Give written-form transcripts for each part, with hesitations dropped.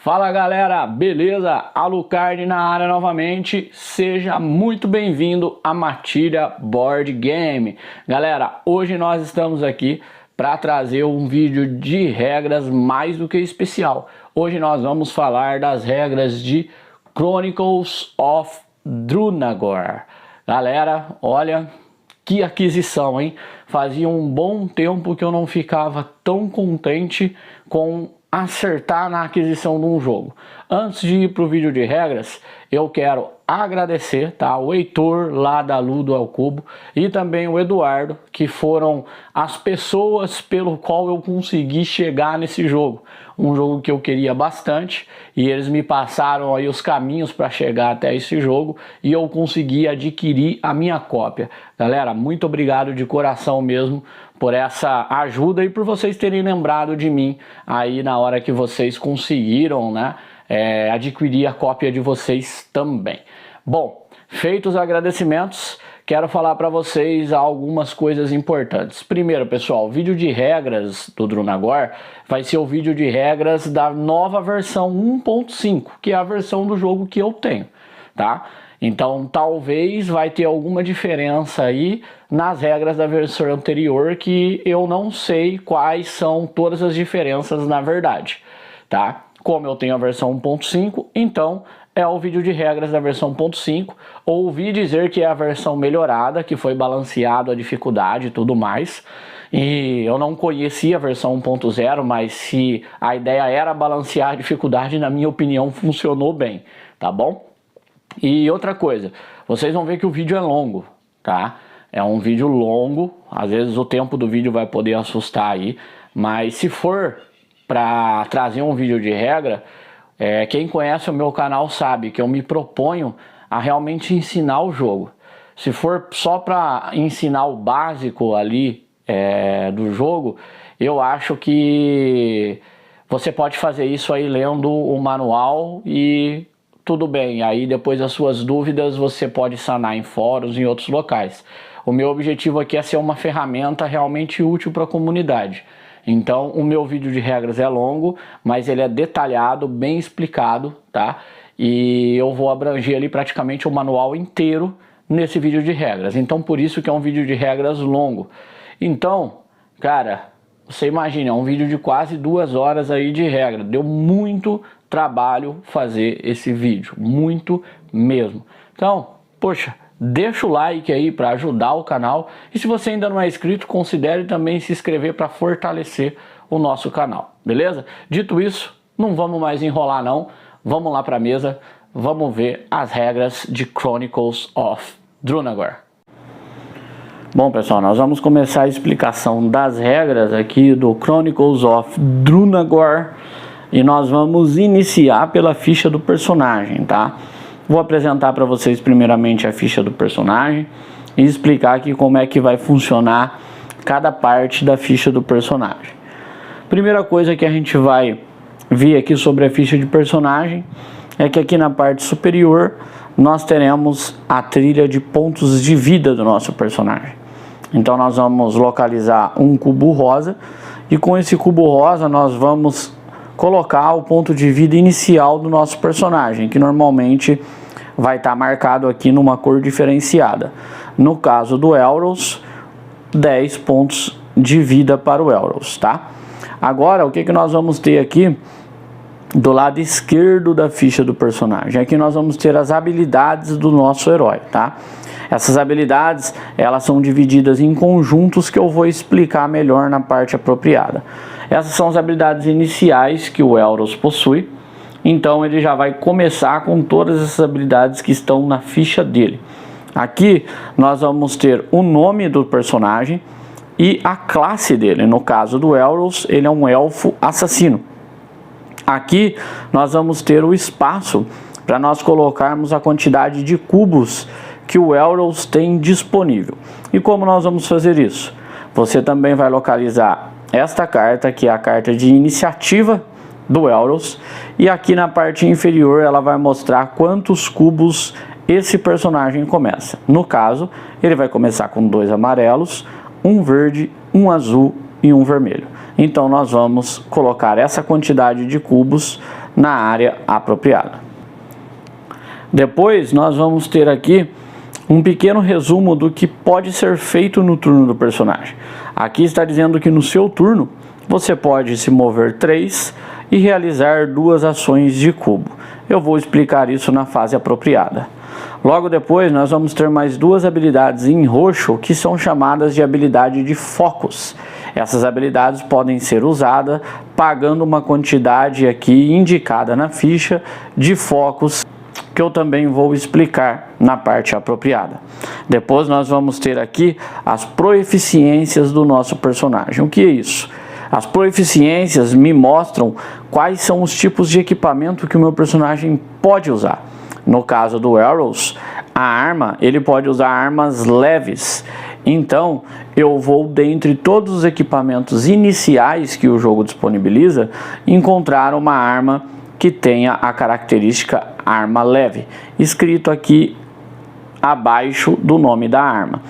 Fala galera, beleza? Alucard na área novamente, seja muito bem-vindo a Matilha Board Game. Galera, hoje nós estamos aqui para trazer um vídeo de regras mais do que especial. Hoje nós vamos falar das regras de Chronicles of Drunagor. Galera, olha que aquisição, hein? Fazia um bom tempo que eu não ficava tão contente com acertar na aquisição de um jogo. Antes de ir para o vídeo de regras, eu quero agradecer, tá, o Heitor lá da Ludo ao Cubo e também o Eduardo, que foram as pessoas pelo qual eu consegui chegar nesse jogo. Um jogo que eu queria bastante e eles me passaram aí os caminhos para chegar até esse jogo e eu consegui adquirir a minha cópia. Galera, muito obrigado de coração mesmo por essa ajuda e por vocês terem lembrado de mim aí na hora que vocês conseguiram, né, adquirir a cópia de vocês também. Bom, feitos os agradecimentos, quero falar para vocês algumas coisas importantes. Primeiro, pessoal, o vídeo de regras do Drunagor vai ser o vídeo de regras da nova versão 1.5, que é a versão do jogo que eu tenho, tá? Então talvez vai ter alguma diferença aí nas regras da versão anterior que eu não sei quais são todas as diferenças na verdade, tá? Como eu tenho a versão 1.5, então é o vídeo de regras da versão 1.5. Ouvi dizer que é a versão melhorada, que foi balanceado a dificuldade e tudo mais. E eu não conhecia a versão 1.0, mas se a ideia era balancear a dificuldade, na minha opinião, funcionou bem, tá bom? E outra coisa, vocês vão ver que o vídeo é longo, tá? É um vídeo longo, às vezes o tempo do vídeo vai poder assustar aí, mas se for para trazer um vídeo de regra, quem conhece o meu canal sabe que eu me proponho a realmente ensinar o jogo. Se for só para ensinar o básico ali do jogo, eu acho que você pode fazer isso aí lendo o manual e tudo bem, aí depois as suas dúvidas você pode sanar em fóruns, em outros locais. O meu objetivo aqui é ser uma ferramenta realmente útil para a comunidade. Então o meu vídeo de regras é longo, mas ele é detalhado, bem explicado, tá? E eu vou abranger ali praticamente o manual inteiro nesse vídeo de regras. Então por isso que é um vídeo de regras longo. Então, cara, você imagina, é um vídeo de quase 2 horas aí de regra. Deu muito trabalho fazer esse vídeo, muito mesmo. Então, poxa, deixa o like aí para ajudar o canal. E se você ainda não é inscrito, considere também se inscrever para fortalecer o nosso canal, beleza? Dito isso, não vamos mais enrolar não. Vamos lá para a mesa, vamos ver as regras de Chronicles of Drunagor. Bom pessoal, nós vamos começar a explicação das regras aqui do Chronicles of Drunagor e nós vamos iniciar pela ficha do personagem, tá? Vou apresentar para vocês primeiramente a ficha do personagem e explicar aqui como é que vai funcionar cada parte da ficha do personagem. Primeira coisa que a gente vai ver aqui sobre a ficha de personagem é que aqui na parte superior nós teremos a trilha de pontos de vida do nosso personagem. Então nós vamos localizar um cubo rosa e com esse cubo rosa nós vamos colocar o ponto de vida inicial do nosso personagem, que normalmente vai estar marcado aqui numa cor diferenciada. No caso do Elros, 10 pontos de vida para o Elros, tá? Agora, o que nós vamos ter aqui do lado esquerdo da ficha do personagem? Aqui nós vamos ter as habilidades do nosso herói, tá? Essas habilidades, elas são divididas em conjuntos que eu vou explicar melhor na parte apropriada. Essas são as habilidades iniciais que o Elros possui. Então ele já vai começar com todas essas habilidades que estão na ficha dele. Aqui nós vamos ter o nome do personagem e a classe dele. No caso do Elros, ele é um elfo assassino. Aqui nós vamos ter o espaço para nós colocarmos a quantidade de cubos que o Elros tem disponível. E como nós vamos fazer isso? Você também vai localizar esta carta, que é a carta de iniciativa do Elros, e aqui na parte inferior ela vai mostrar quantos cubos esse personagem começa. No caso, ele vai começar com 2 amarelos, um verde, um azul e um vermelho. Então nós vamos colocar essa quantidade de cubos na área apropriada. Depois nós vamos ter aqui um pequeno resumo do que pode ser feito no turno do personagem. Aqui está dizendo que no seu turno você pode se mover 3 e realizar 2 ações de cubo. Eu vou explicar isso na fase apropriada. Logo depois nós vamos ter mais 2 habilidades em roxo que são chamadas de habilidade de focos. Essas habilidades podem ser usadas pagando uma quantidade aqui indicada na ficha de focos, que eu também vou explicar na parte apropriada. Depois nós vamos ter aqui as proeficiências do nosso personagem. O que é isso? As proeficiências me mostram quais são os tipos de equipamento que o meu personagem pode usar. No caso do Arrows, a arma, ele pode usar armas leves. Então, eu vou, dentre todos os equipamentos iniciais que o jogo disponibiliza, encontrar uma arma que tenha a característica arma leve, escrito aqui abaixo do nome da arma.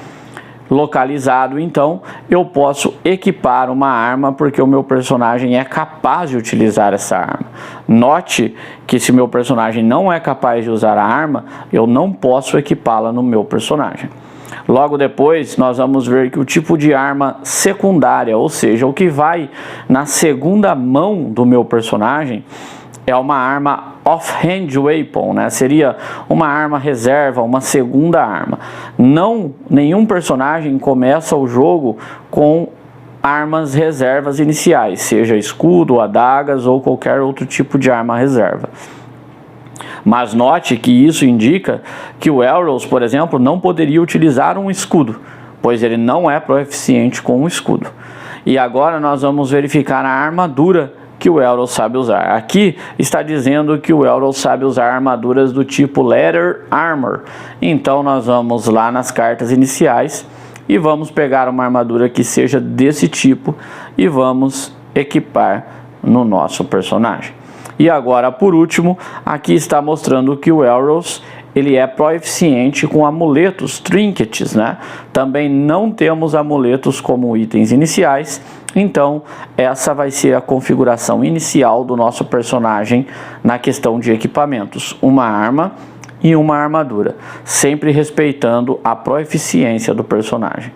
Localizado, então, eu posso equipar uma arma porque o meu personagem é capaz de utilizar essa arma. Note que se meu personagem não é capaz de usar a arma, eu não posso equipá-la no meu personagem. Logo depois, nós vamos ver que o tipo de arma secundária, ou seja, o que vai na segunda mão do meu personagem, é uma arma off-hand weapon, né? Seria uma arma reserva, uma segunda arma. Nenhum personagem começa o jogo com armas reservas iniciais, seja escudo, adagas ou qualquer outro tipo de arma reserva. Mas note que isso indica que o Arrows, por exemplo, não poderia utilizar um escudo, pois ele não é proeficiente com um escudo. E agora nós vamos verificar a armadura que o Arrows sabe usar. Aqui está dizendo que o Arrows sabe usar armaduras do tipo Leather Armor. Então nós vamos lá nas cartas iniciais e vamos pegar uma armadura que seja desse tipo e vamos equipar no nosso personagem. E agora, por último, aqui está mostrando que o Arrows ele é proeficiente com amuletos, trinkets, né? Também não temos amuletos como itens iniciais, então essa vai ser a configuração inicial do nosso personagem na questão de equipamentos. Uma arma e uma armadura, sempre respeitando a proeficiência do personagem.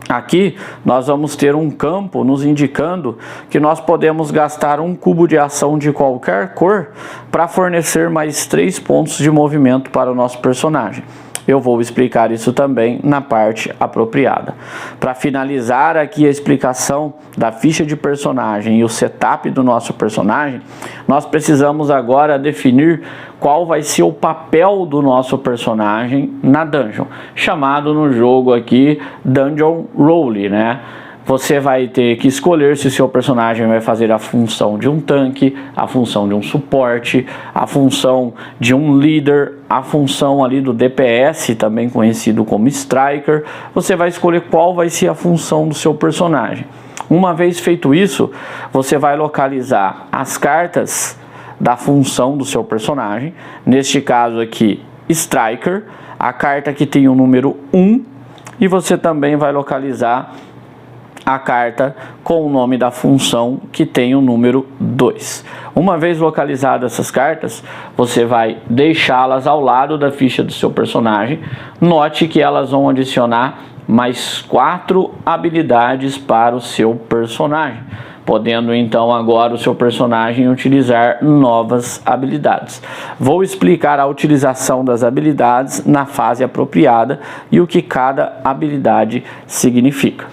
Aqui nós vamos ter um campo nos indicando que nós podemos gastar um cubo de ação de qualquer cor para fornecer mais 3 pontos de movimento para o nosso personagem. Eu vou explicar isso também na parte apropriada. Para finalizar aqui a explicação da ficha de personagem e o setup do nosso personagem, nós precisamos agora definir qual vai ser o papel do nosso personagem na dungeon, chamado no jogo aqui Dungeon Role, né? Você vai ter que escolher se o seu personagem vai fazer a função de um tanque, a função de um suporte, a função de um líder, a função ali do DPS, também conhecido como Striker. Você vai escolher qual vai ser a função do seu personagem. Uma vez feito isso, você vai localizar as cartas da função do seu personagem. Neste caso aqui, Striker, a carta que tem o número 1, e você também vai localizar a carta com o nome da função que tem o número 2. Uma vez localizadas essas cartas, você vai deixá-las ao lado da ficha do seu personagem. Note que elas vão adicionar mais 4 habilidades para o seu personagem, podendo então agora o seu personagem utilizar novas habilidades. Vou explicar a utilização das habilidades na fase apropriada e o que cada habilidade significa.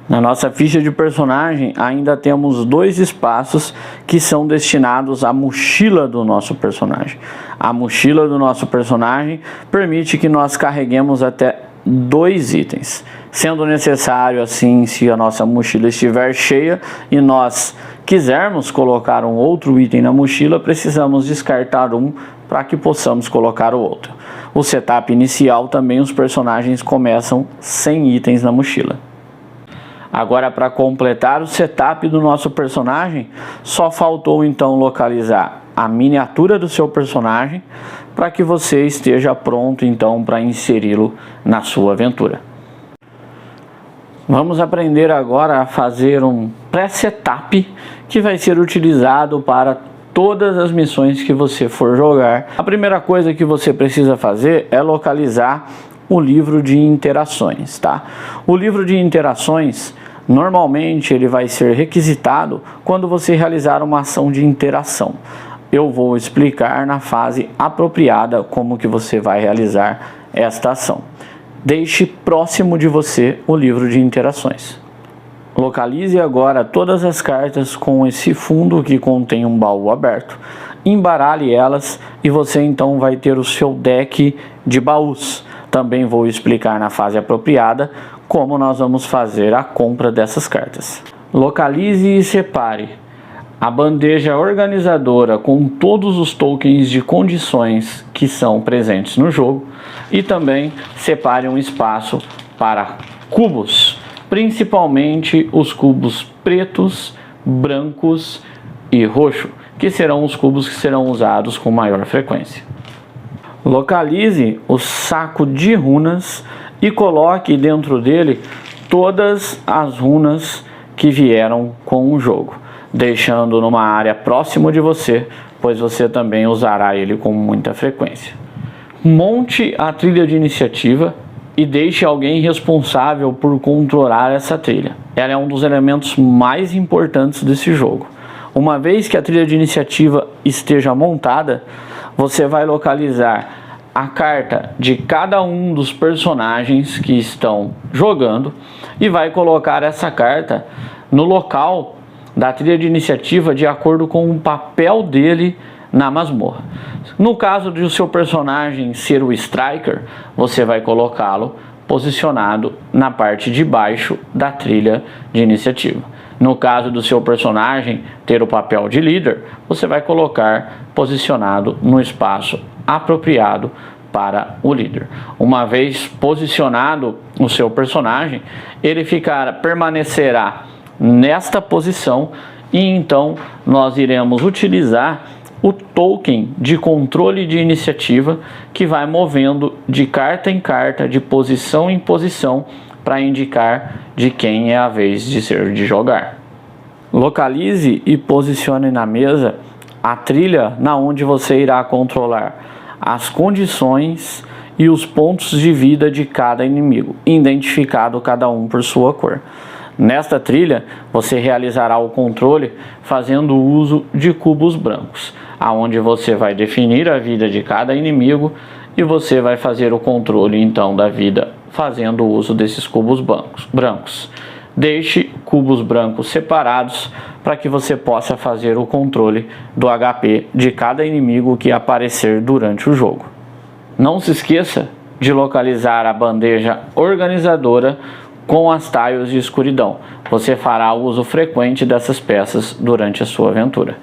Na nossa ficha de personagem ainda temos 2 espaços que são destinados à mochila do nosso personagem. A mochila do nosso personagem permite que nós carreguemos até 2 itens, sendo necessário assim, se a nossa mochila estiver cheia e nós quisermos colocar um outro item na mochila, precisamos descartar um para que possamos colocar o outro. O setup inicial também, os personagens começam sem itens na mochila. Agora, para completar o setup do nosso personagem, só faltou então localizar a miniatura do seu personagem para que você esteja pronto então para inseri-lo na sua aventura. Vamos aprender agora a fazer um pré-setup que vai ser utilizado para todas as missões que você for jogar. A primeira coisa que você precisa fazer é localizar o livro de interações, tá? O livro de interações, normalmente ele vai ser requisitado quando você realizar uma ação de interação. Eu vou explicar na fase apropriada como que você vai realizar esta ação. Deixe próximo de você o livro de interações. Localize agora todas as cartas com esse fundo que contém um baú aberto. Embaralhe elas e você então vai ter o seu deck de baús. Também vou explicar na fase apropriada como nós vamos fazer a compra dessas cartas. Localize e separe a bandeja organizadora com todos os tokens de condições que são presentes no jogo e também separe um espaço para cubos, principalmente os cubos pretos, brancos e roxo, que serão os cubos que serão usados com maior frequência. Localize o saco de runas e coloque dentro dele todas as runas que vieram com o jogo, deixando numa área próximo de você, pois você também usará ele com muita frequência. Monte a trilha de iniciativa e deixe alguém responsável por controlar essa trilha. Ela é um dos elementos mais importantes desse jogo. Uma vez que a trilha de iniciativa esteja montada, você vai localizar a carta de cada um dos personagens que estão jogando e vai colocar essa carta no local da trilha de iniciativa de acordo com o papel dele na masmorra. No caso de o seu personagem ser o Striker, você vai colocá-lo posicionado na parte de baixo da trilha de iniciativa. No caso do seu personagem ter o papel de líder, você vai colocar posicionado no espaço apropriado para o líder. Uma vez posicionado o seu personagem, ele permanecerá nesta posição e então nós iremos utilizar o token de controle de iniciativa que vai movendo de carta em carta, de posição em posição, para indicar de quem é a vez de jogar. Localize e posicione na mesa a trilha na onde você irá controlar as condições e os pontos de vida de cada inimigo, identificado cada um por sua cor. Nesta trilha, você realizará o controle fazendo uso de cubos brancos, aonde você vai definir a vida de cada inimigo e você vai fazer o controle então da vida fazendo uso desses cubos brancos. Deixe cubos brancos separados para que você possa fazer o controle do HP de cada inimigo que aparecer durante o jogo. Não se esqueça de localizar a bandeja organizadora com as tiles de escuridão. Você fará uso frequente dessas peças durante a sua aventura.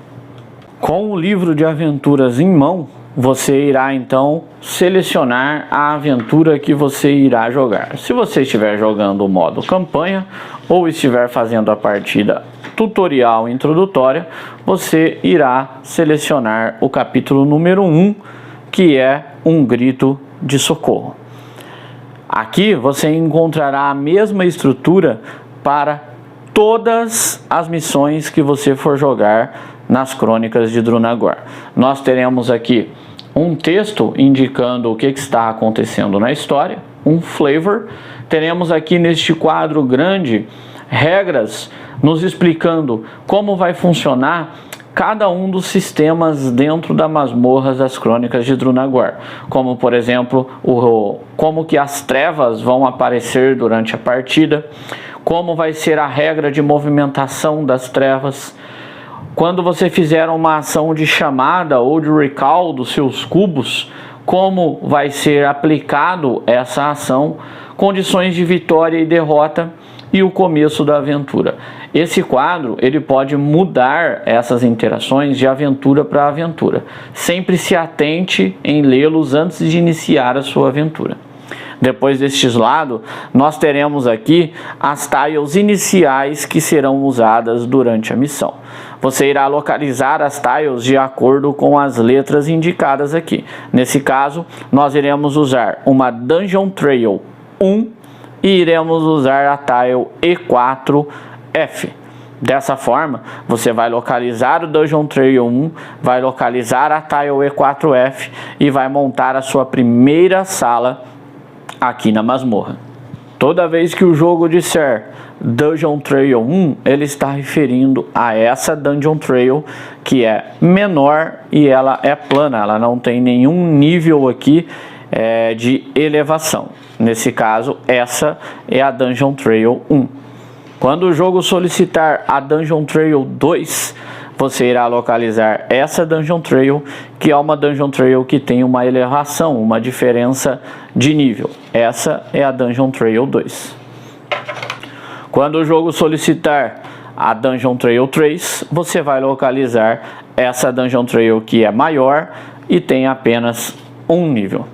Com o livro de aventuras em mão, você irá então selecionar a aventura que você irá jogar. Se você estiver jogando o modo campanha ou estiver fazendo a partida tutorial introdutória, você irá selecionar o capítulo número 1, que é um grito de socorro. Aqui você encontrará a mesma estrutura para todas as missões que você for jogar nas Crônicas de Drunagor. Nós teremos aqui um texto indicando o que está acontecendo na história, um flavor. Teremos aqui neste quadro grande regras nos explicando como vai funcionar cada um dos sistemas dentro da masmorra das Crônicas de Drunagor, como por exemplo como que as trevas vão aparecer durante a partida, como vai ser a regra de movimentação das trevas, quando você fizer uma ação de chamada ou de recall dos seus cubos, como vai ser aplicado essa ação, condições de vitória e derrota e o começo da aventura. Esse quadro ele pode mudar essas interações de aventura para aventura. Sempre se atente em lê-los antes de iniciar a sua aventura. Depois destes lados, nós teremos aqui as tiles iniciais que serão usadas durante a missão. Você irá localizar as tiles de acordo com as letras indicadas aqui. Nesse caso, nós iremos usar uma Dungeon Trail 1 e iremos usar a tile E4F. Dessa forma, você vai localizar o Dungeon Trail 1, vai localizar a Tile E4F e vai montar a sua primeira sala aqui na masmorra. Toda vez que o jogo disser Dungeon Trail 1, ele está referindo a essa Dungeon Trail que é menor e ela é plana, ela não tem nenhum nível aqui de elevação. Nesse caso, essa é a Dungeon Trail 1. Quando o jogo solicitar a Dungeon Trail 2, você irá localizar essa Dungeon Trail, que é uma Dungeon Trail que tem uma elevação, uma diferença de nível. Essa é a Dungeon Trail 2. Quando o jogo solicitar a Dungeon Trail 3, você vai localizar essa Dungeon Trail que é maior e tem apenas um nível.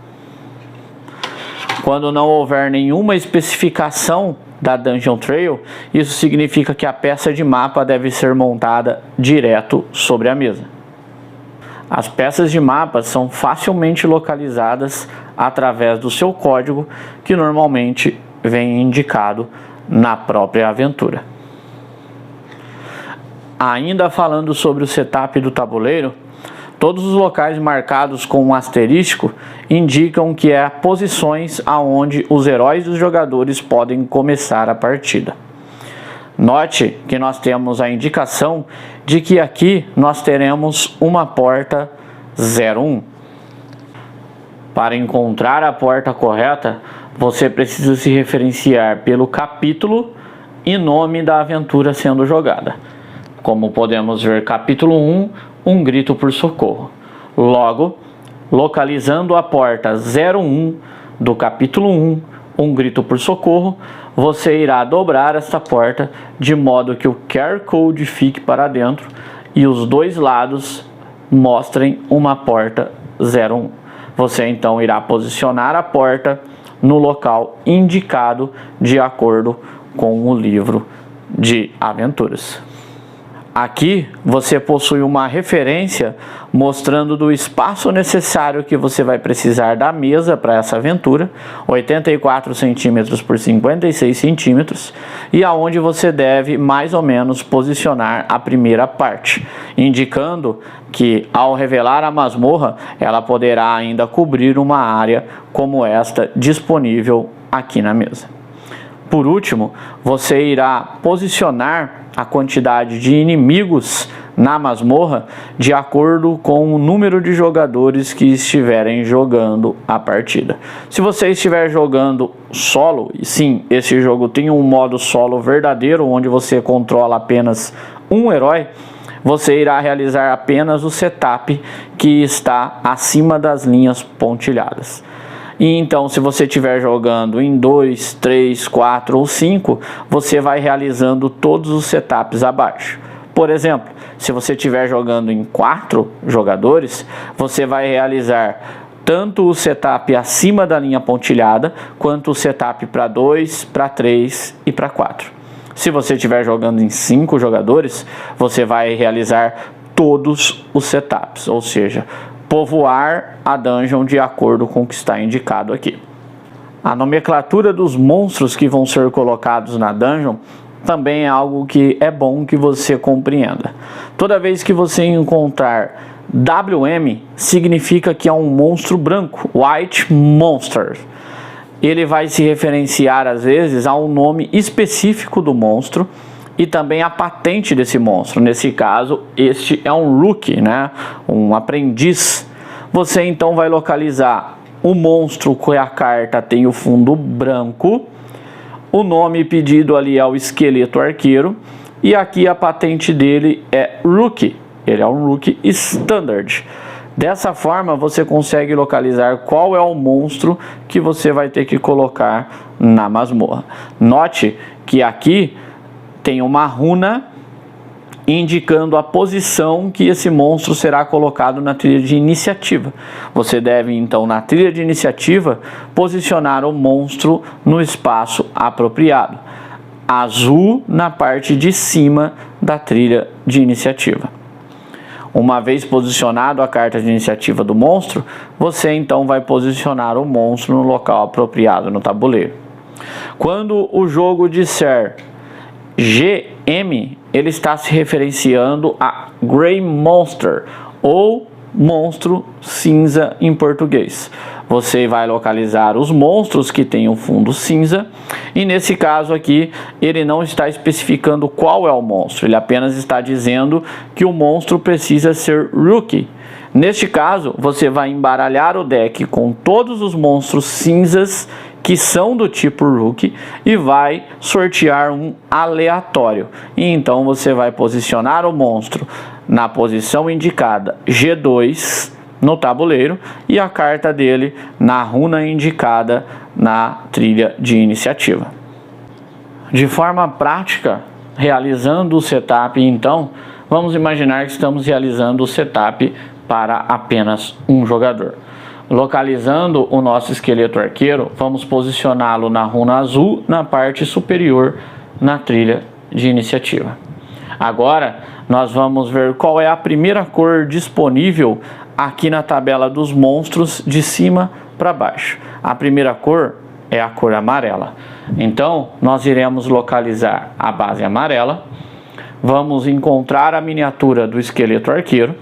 Quando não houver nenhuma especificação da Dungeon Trail, isso significa que a peça de mapa deve ser montada direto sobre a mesa. As peças de mapa são facilmente localizadas através do seu código, que normalmente vem indicado na própria aventura. Ainda falando sobre o setup do tabuleiro, todos os locais marcados com um asterisco indicam que é posições aonde os heróis dos jogadores podem começar a partida. Note que nós temos a indicação de que aqui nós teremos uma porta 01. Para encontrar a porta correta, você precisa se referenciar pelo capítulo e nome da aventura sendo jogada. Como podemos ver, capítulo 1, um grito por socorro. Logo, localizando a porta 01 do capítulo 1, um grito por socorro, você irá dobrar esta porta de modo que o QR Code fique para dentro e os dois lados mostrem uma porta 01. Você então irá posicionar a porta no local indicado de acordo com o livro de aventuras. Aqui você possui uma referência mostrando do espaço necessário que você vai precisar da mesa para essa aventura, 84 centímetros por 56 centímetros, e aonde você deve mais ou menos posicionar a primeira parte, indicando que ao revelar a masmorra, ela poderá ainda cobrir uma área como esta disponível aqui na mesa. Por último, você irá posicionar a quantidade de inimigos na masmorra de acordo com o número de jogadores que estiverem jogando a partida. Se você estiver jogando solo, e sim, esse jogo tem um modo solo verdadeiro, onde você controla apenas um herói, você irá realizar apenas o setup que está acima das linhas pontilhadas. E então, se você estiver jogando em 2, 3, 4 ou 5, você vai realizando todos os setups abaixo. Por exemplo, se você estiver jogando em 4 jogadores, você vai realizar tanto o setup acima da linha pontilhada, quanto o setup para 2, para 3 e para 4. Se você estiver jogando em 5 jogadores, você vai realizar todos os setups, ou seja, povoar a dungeon de acordo com o que está indicado aqui. A nomenclatura dos monstros que vão ser colocados na dungeon também é algo que é bom que você compreenda. Toda vez que você encontrar WM, significa que é um monstro branco, White Monster. Ele vai se referenciar às vezes a um nome específico do monstro e também a patente desse monstro. Nesse caso, este é um rookie, né? Um aprendiz. Você então vai localizar o monstro que a carta tem o fundo branco, o nome pedido ali é o esqueleto arqueiro, e aqui a patente dele é rookie. Ele é um rookie standard. Dessa forma você consegue localizar qual é o monstro que você vai ter que colocar na masmorra. Note que aqui tem uma runa indicando a posição que esse monstro será colocado na trilha de iniciativa. Você deve então, na trilha de iniciativa, posicionar o monstro no espaço apropriado. Azul na parte de cima da trilha de iniciativa. Uma vez posicionado a carta de iniciativa do monstro, você então vai posicionar o monstro no local apropriado no tabuleiro. Quando o jogo disser GM, ele está se referenciando a Grey Monster, ou monstro cinza em português. Você vai localizar os monstros que têm um fundo cinza, e nesse caso aqui ele não está especificando qual é o monstro, ele apenas está dizendo que o monstro precisa ser Rookie. Neste caso, você vai embaralhar o deck com todos os monstros cinzas que são do tipo Rookie e vai sortear um aleatório. E então você vai posicionar o monstro na posição indicada G2 no tabuleiro e a carta dele na runa indicada na trilha de iniciativa. De forma prática, realizando o setup, então, vamos imaginar que estamos realizando o setup para apenas um jogador. Localizando o nosso esqueleto arqueiro, vamos posicioná-lo na runa azul na parte superior na trilha de iniciativa. Agora nós vamos ver qual é a primeira cor disponível aqui na tabela dos monstros de cima para baixo. A primeira cor é a cor amarela. Então nós iremos localizar a base amarela, vamos encontrar a miniatura do esqueleto arqueiro.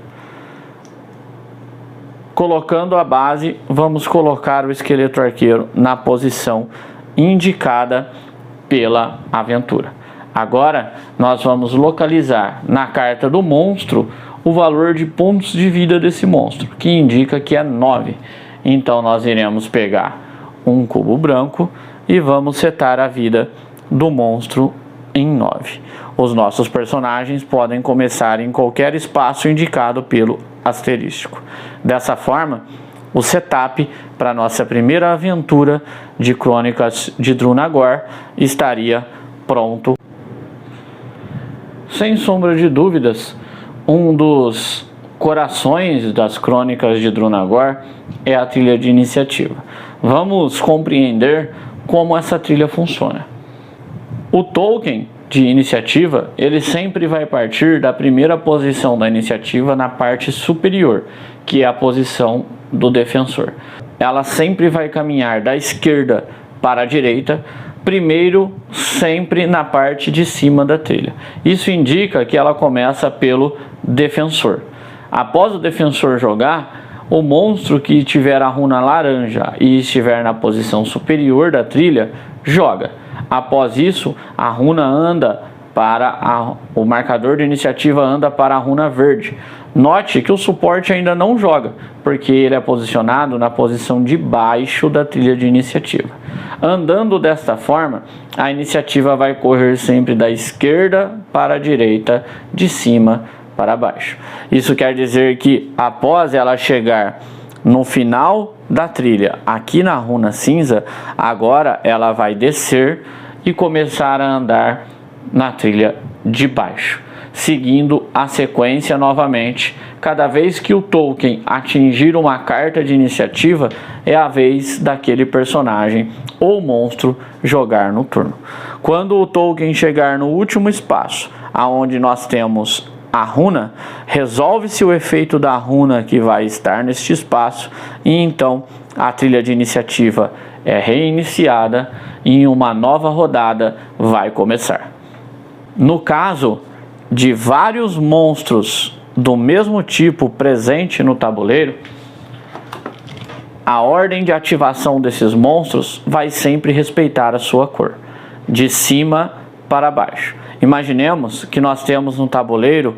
Colocando a base, vamos colocar o esqueleto arqueiro na posição indicada pela aventura. Agora, nós vamos localizar na carta do monstro o valor de pontos de vida desse monstro, que indica que é 9. Então, nós iremos pegar um cubo branco e vamos setar a vida do monstro em 9. Os nossos personagens podem começar em qualquer espaço indicado pelo asterístico. Dessa forma, o setup para nossa primeira aventura de Crônicas de Drunagor estaria pronto. Sem sombra de dúvidas, um dos corações das Crônicas de Drunagor é a trilha de iniciativa. Vamos compreender como essa trilha funciona. O token de iniciativa, ele sempre vai partir da primeira posição da iniciativa na parte superior, que é a posição do defensor. Ela sempre vai caminhar da esquerda para a direita, primeiro sempre na parte de cima da trilha. Isso indica que ela começa pelo defensor. Após o defensor jogar, o monstro que tiver a runa laranja e estiver na posição superior da trilha, joga. Após isso, a runa anda para o marcador de iniciativa anda para a runa verde. Note que o suporte ainda não joga, porque ele é posicionado na posição de baixo da trilha de iniciativa. Andando desta forma, a iniciativa vai correr sempre da esquerda para a direita, de cima para baixo. Isso quer dizer que após ela chegar no final da trilha, aqui na runa cinza, agora ela vai descer e começar a andar na trilha de baixo, seguindo a sequência novamente. Cada vez que o token atingir uma carta de iniciativa, é a vez daquele personagem ou monstro jogar no turno. Quando o token chegar no último espaço, aonde nós temos a runa, resolve-se o efeito da runa que vai estar neste espaço e então a trilha de iniciativa é reiniciada e uma nova rodada vai começar. No caso de vários monstros do mesmo tipo presente no tabuleiro, a ordem de ativação desses monstros vai sempre respeitar a sua cor, de cima para baixo. Imaginemos que nós temos no tabuleiro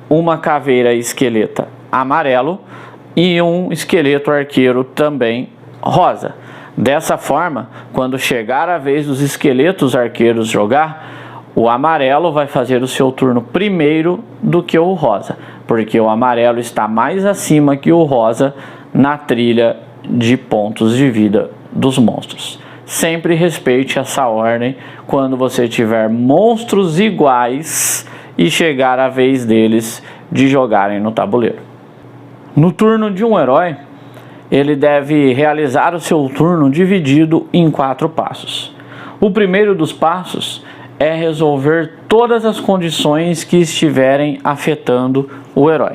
uma caveira esqueleta amarelo e um esqueleto arqueiro também rosa. Dessa forma, quando chegar a vez dos esqueletos arqueiros jogar, o amarelo vai fazer o seu turno primeiro do que o rosa, porque o amarelo está mais acima que o rosa na trilha de pontos de vida dos monstros. Sempre respeite essa ordem quando você tiver monstros iguais e chegar a vez deles de jogarem no tabuleiro. No turno de um herói, ele deve realizar o seu turno dividido em 4 passos. O primeiro dos passos é resolver todas as condições que estiverem afetando o herói.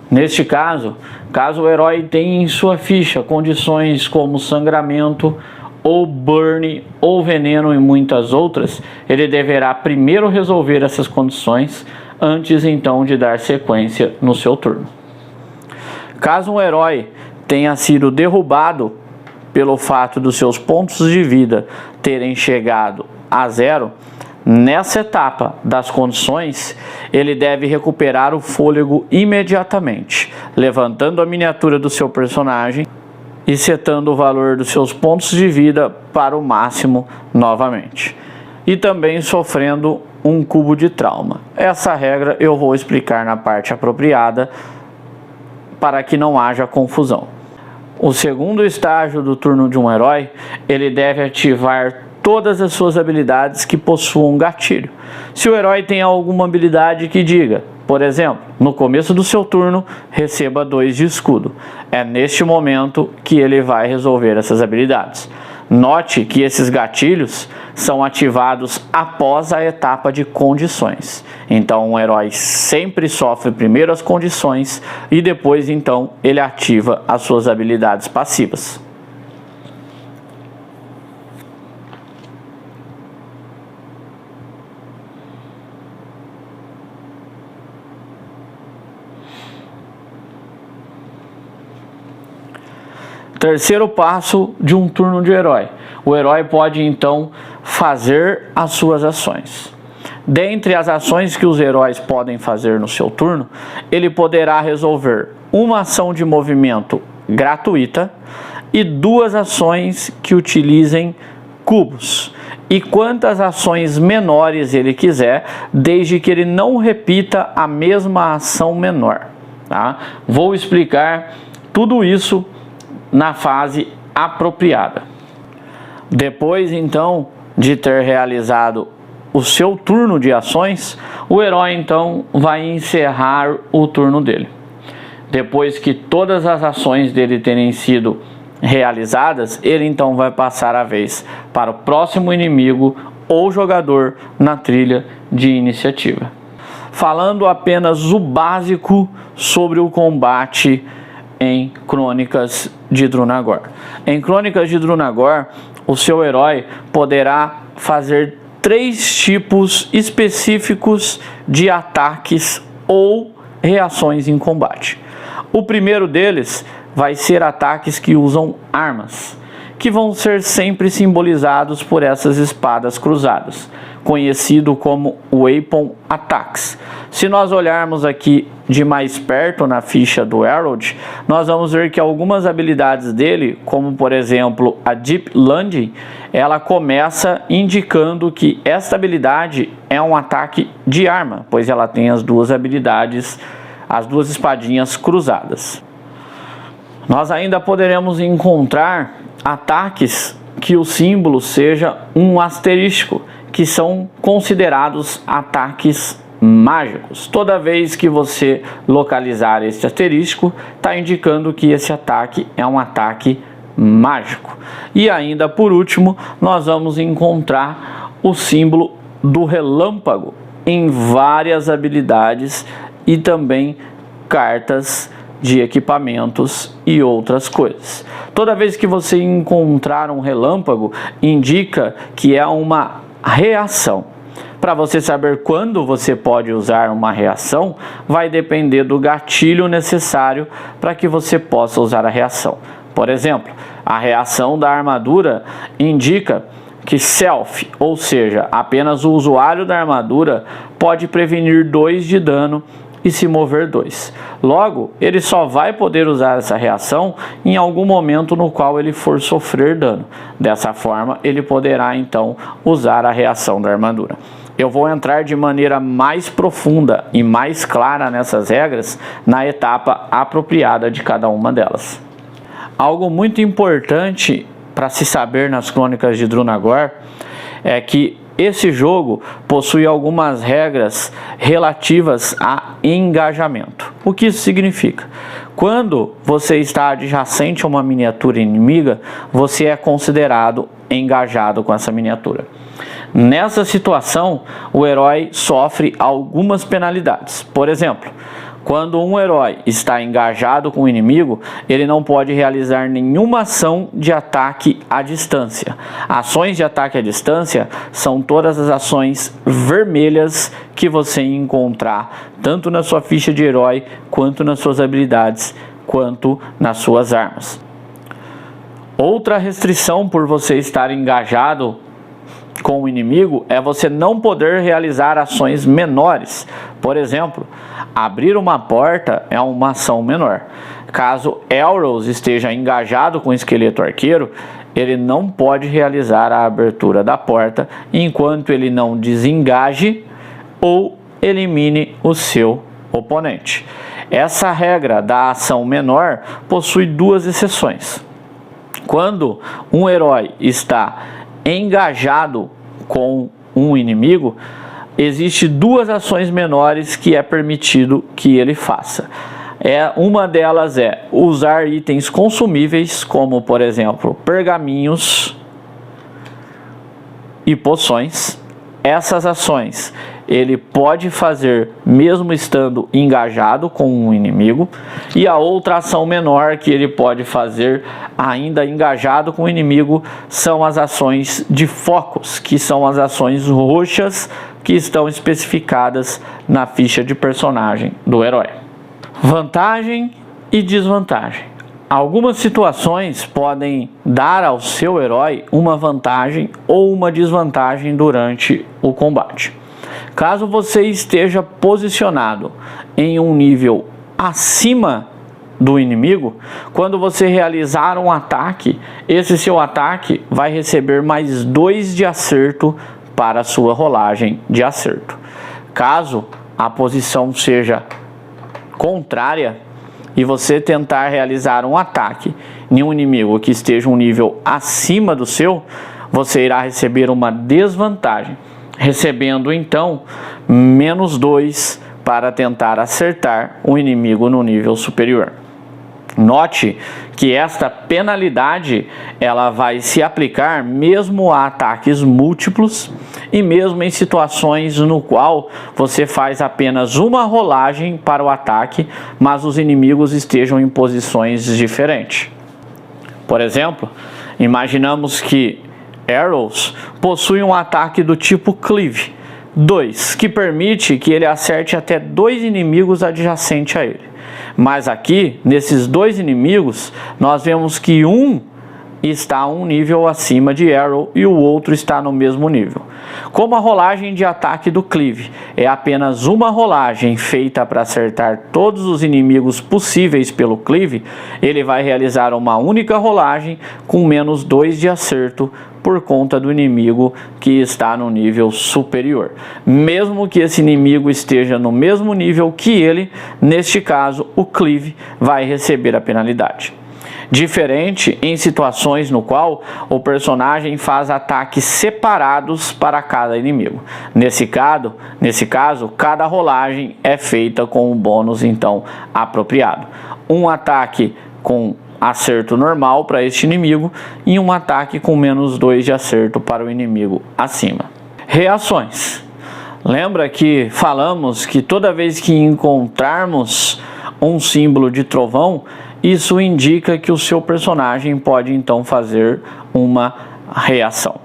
Neste caso, caso o herói tenha em sua ficha condições como sangramento ou burn, ou veneno e muitas outras, ele deverá primeiro resolver essas condições antes então de dar sequência no seu turno. Caso um herói tenha sido derrubado pelo fato dos seus pontos de vida terem chegado a 0, nessa etapa das condições, ele deve recuperar o fôlego imediatamente, levantando a miniatura do seu personagem e setando o valor dos seus pontos de vida para o máximo novamente. E também sofrendo um cubo de trauma. Essa regra eu vou explicar na parte apropriada para que não haja confusão. O segundo estágio do turno de um herói, ele deve ativar todas as suas habilidades que possuam gatilho. Se o herói tem alguma habilidade que diga, por exemplo, no começo do seu turno, receba 2 de escudo. É neste momento que ele vai resolver essas habilidades. Note que esses gatilhos são ativados após a etapa de condições. Então, um herói sempre sofre primeiro as condições e depois, então, ele ativa as suas habilidades passivas. Terceiro passo de um turno de herói. O herói pode então fazer as suas ações. Dentre as ações que os heróis podem fazer no seu turno, ele poderá resolver uma ação de movimento gratuita e 2 ações que utilizem cubos. E quantas ações menores ele quiser, desde que ele não repita a mesma ação menor. Tá? Vou explicar tudo isso na fase apropriada. Depois então de ter realizado o seu turno de ações, o herói então vai encerrar o turno dele. Depois que todas as ações dele terem sido realizadas, ele então vai passar a vez para o próximo inimigo ou jogador na trilha de iniciativa. Falando apenas o básico sobre o combate em Crônicas de Drunagor. Em Crônicas de Drunagor, o seu herói poderá fazer 3 tipos específicos de ataques ou reações em combate. O primeiro deles vai ser ataques que usam armas, que vão ser sempre simbolizados por essas espadas cruzadas, conhecido como Weapon Attacks. Se nós olharmos aqui de mais perto na ficha do Herald, nós vamos ver que algumas habilidades dele, como por exemplo a Deep Lunging, ela começa indicando que esta habilidade é um ataque de arma, pois ela tem as 2 habilidades, as 2 espadinhas cruzadas. Nós ainda poderemos encontrar ataques que o símbolo seja um asterisco, que são considerados ataques mágicos. Toda vez que você localizar esse asterisco, está indicando que esse ataque é um ataque mágico. E ainda por último, nós vamos encontrar o símbolo do relâmpago em várias habilidades e também cartas de equipamentos e outras coisas. Toda vez que você encontrar um relâmpago, indica que é uma reação. Para você saber quando você pode usar uma reação, vai depender do gatilho necessário para que você possa usar a reação. Por exemplo, a reação da armadura indica que self, ou seja, apenas o usuário da armadura pode prevenir 2 de dano e se mover 2. Logo, ele só vai poder usar essa reação em algum momento no qual ele for sofrer dano. Dessa forma, ele poderá então usar a reação da armadura. Eu vou entrar de maneira mais profunda e mais clara nessas regras na etapa apropriada de cada uma delas. Algo muito importante para se saber nas Crônicas de Drunagor é que esse jogo possui algumas regras relativas a engajamento. O que isso significa? Quando você está adjacente a uma miniatura inimiga, você é considerado engajado com essa miniatura. Nessa situação, o herói sofre algumas penalidades. Por exemplo, Quando um herói está engajado com o inimigo, ele não pode realizar nenhuma ação de ataque à distância. Ações de ataque à distância são todas as ações vermelhas que você encontrar, tanto na sua ficha de herói, quanto nas suas habilidades, quanto nas suas armas. Outra restrição por você estar engajado com o inimigo é você não poder realizar ações menores. Por exemplo, abrir uma porta é uma ação menor. Caso Elros esteja engajado com o esqueleto arqueiro, ele não pode realizar a abertura da porta enquanto ele não desengaje ou elimine o seu oponente. Essa regra da ação menor possui duas exceções. Quando um herói está engajado com um inimigo, existe duas ações menores que é permitido que ele faça. Uma delas é usar itens consumíveis, como por exemplo pergaminhos e poções. Essas ações ele pode fazer mesmo estando engajado com um inimigo, e a outra ação menor que ele pode fazer ainda engajado com o inimigo são as ações de focos, que são as ações roxas que estão especificadas na ficha de personagem do herói. Vantagem e desvantagem. Algumas situações podem dar ao seu herói uma vantagem ou uma desvantagem durante o combate. Caso você esteja posicionado em um nível acima do inimigo, quando você realizar um ataque, esse seu ataque vai receber mais 2 de acerto para a sua rolagem de acerto. Caso a posição seja contrária e você tentar realizar um ataque em um inimigo que esteja um nível acima do seu, você irá receber uma desvantagem, recebendo então menos 2 para tentar acertar o inimigo no nível superior. Note que esta penalidade ela vai se aplicar mesmo a ataques múltiplos e mesmo em situações no qual você faz apenas uma rolagem para o ataque, mas os inimigos estejam em posições diferentes. Por exemplo, imaginamos que Arrows possui um ataque do tipo Cleave 2, que permite que ele acerte até 2 inimigos adjacentes a ele. Mas aqui, nesses 2 inimigos, nós vemos que um está um nível acima de Arrow e o outro está no mesmo nível. Como a rolagem de ataque do Cleave é apenas uma rolagem feita para acertar todos os inimigos possíveis pelo Cleave, ele vai realizar uma única rolagem com menos 2 de acerto por conta do inimigo que está no nível superior. Mesmo que esse inimigo esteja no mesmo nível que ele, neste caso o Cleave vai receber a penalidade. Diferente em situações no qual o personagem faz ataques separados para cada inimigo. Nesse caso, cada rolagem é feita com um bônus então apropriado. Um ataque com acerto normal para este inimigo e um ataque com menos 2 de acerto para o inimigo acima. Reações. Lembra que falamos que toda vez que encontrarmos um símbolo de trovão, isso indica que o seu personagem pode então fazer uma reação.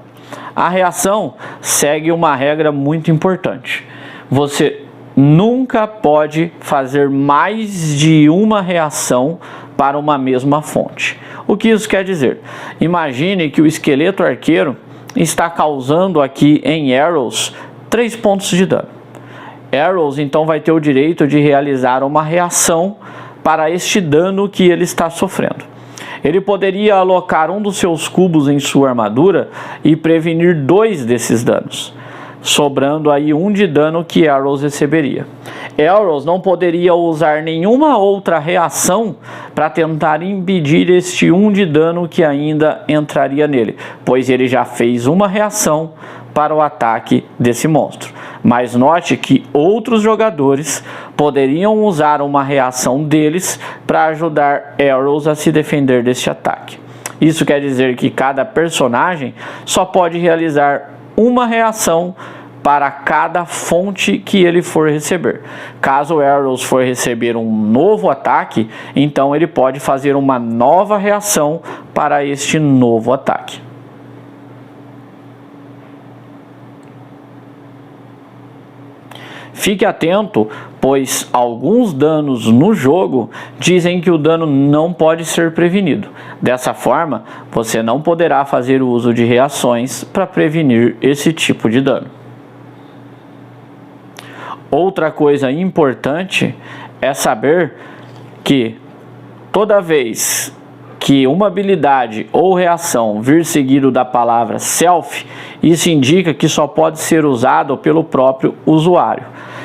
A reação segue uma regra muito importante. Você nunca pode fazer mais de uma reação para uma mesma fonte. O que isso quer dizer? Imagine que o esqueleto arqueiro está causando aqui em Arrows 3 pontos de dano. Arrows então vai ter o direito de realizar uma reação para este dano que ele está sofrendo. Ele poderia alocar um dos seus cubos em sua armadura e prevenir 2 desses danos, sobrando aí 1 de dano que Arrows receberia. Arrows não poderia usar nenhuma outra reação para tentar impedir este 1 de dano que ainda entraria nele, pois ele já fez uma reação para o ataque desse monstro. Mas note que outros jogadores poderiam usar uma reação deles para ajudar Arrows a se defender deste ataque. Isso quer dizer que cada personagem só pode realizar uma reação para cada fonte que ele for receber. Caso o Arrows for receber um novo ataque, então ele pode fazer uma nova reação para este novo ataque. Fique atento, pois alguns danos no jogo dizem que o dano não pode ser prevenido. Dessa forma, você não poderá fazer uso de reações para prevenir esse tipo de dano. Outra coisa importante é saber que toda vez que uma habilidade ou reação vir seguido da palavra self, isso indica que só pode ser usado pelo próprio usuário.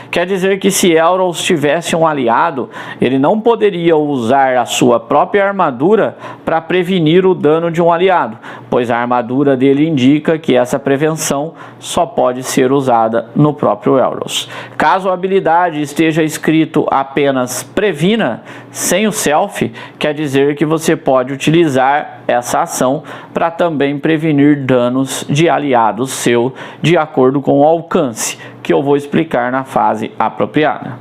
Quer dizer que se Elros tivesse um aliado, ele não poderia usar a sua própria armadura para prevenir o dano de um aliado, pois a armadura dele indica que essa prevenção só pode ser usada no próprio Elros. Caso a habilidade esteja escrito apenas previna, sem o self, quer dizer que você pode utilizar essa ação para também prevenir danos de aliados seu de acordo com o alcance, que eu vou explicar na fase apropriada.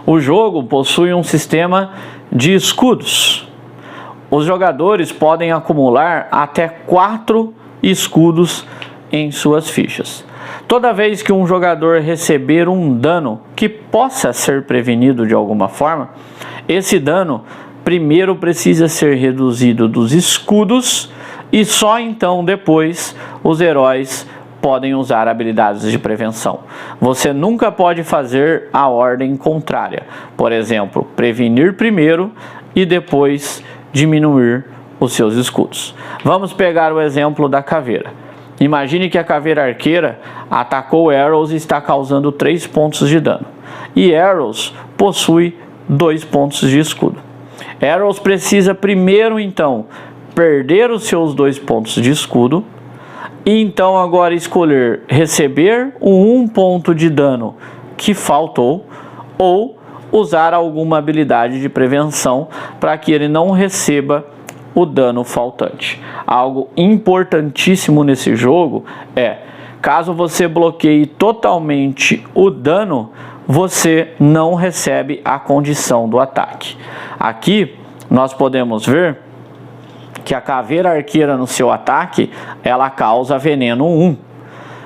O jogo possui um sistema de escudos. Os jogadores podem acumular até 4 escudos em suas fichas. Toda vez que um jogador receber um dano que possa ser prevenido de alguma forma, esse dano primeiro precisa ser reduzido dos escudos e só então depois os heróis podem usar habilidades de prevenção. Você nunca pode fazer a ordem contrária. Por exemplo, prevenir primeiro e depois diminuir os seus escudos. Vamos pegar o exemplo da caveira. Imagine que a caveira arqueira atacou Arrows e está causando 3 pontos de dano. E Arrows possui 2 pontos de escudo. Arrows precisa primeiro então perder os seus 2 pontos de escudo e então agora escolher receber um 1 ponto de dano que faltou ou usar alguma habilidade de prevenção para que ele não receba o dano faltante. Algo importantíssimo nesse jogo é, caso você bloqueie totalmente o dano, você não recebe a condição do ataque. Aqui nós podemos ver que a caveira arqueira no seu ataque, ela causa veneno 1.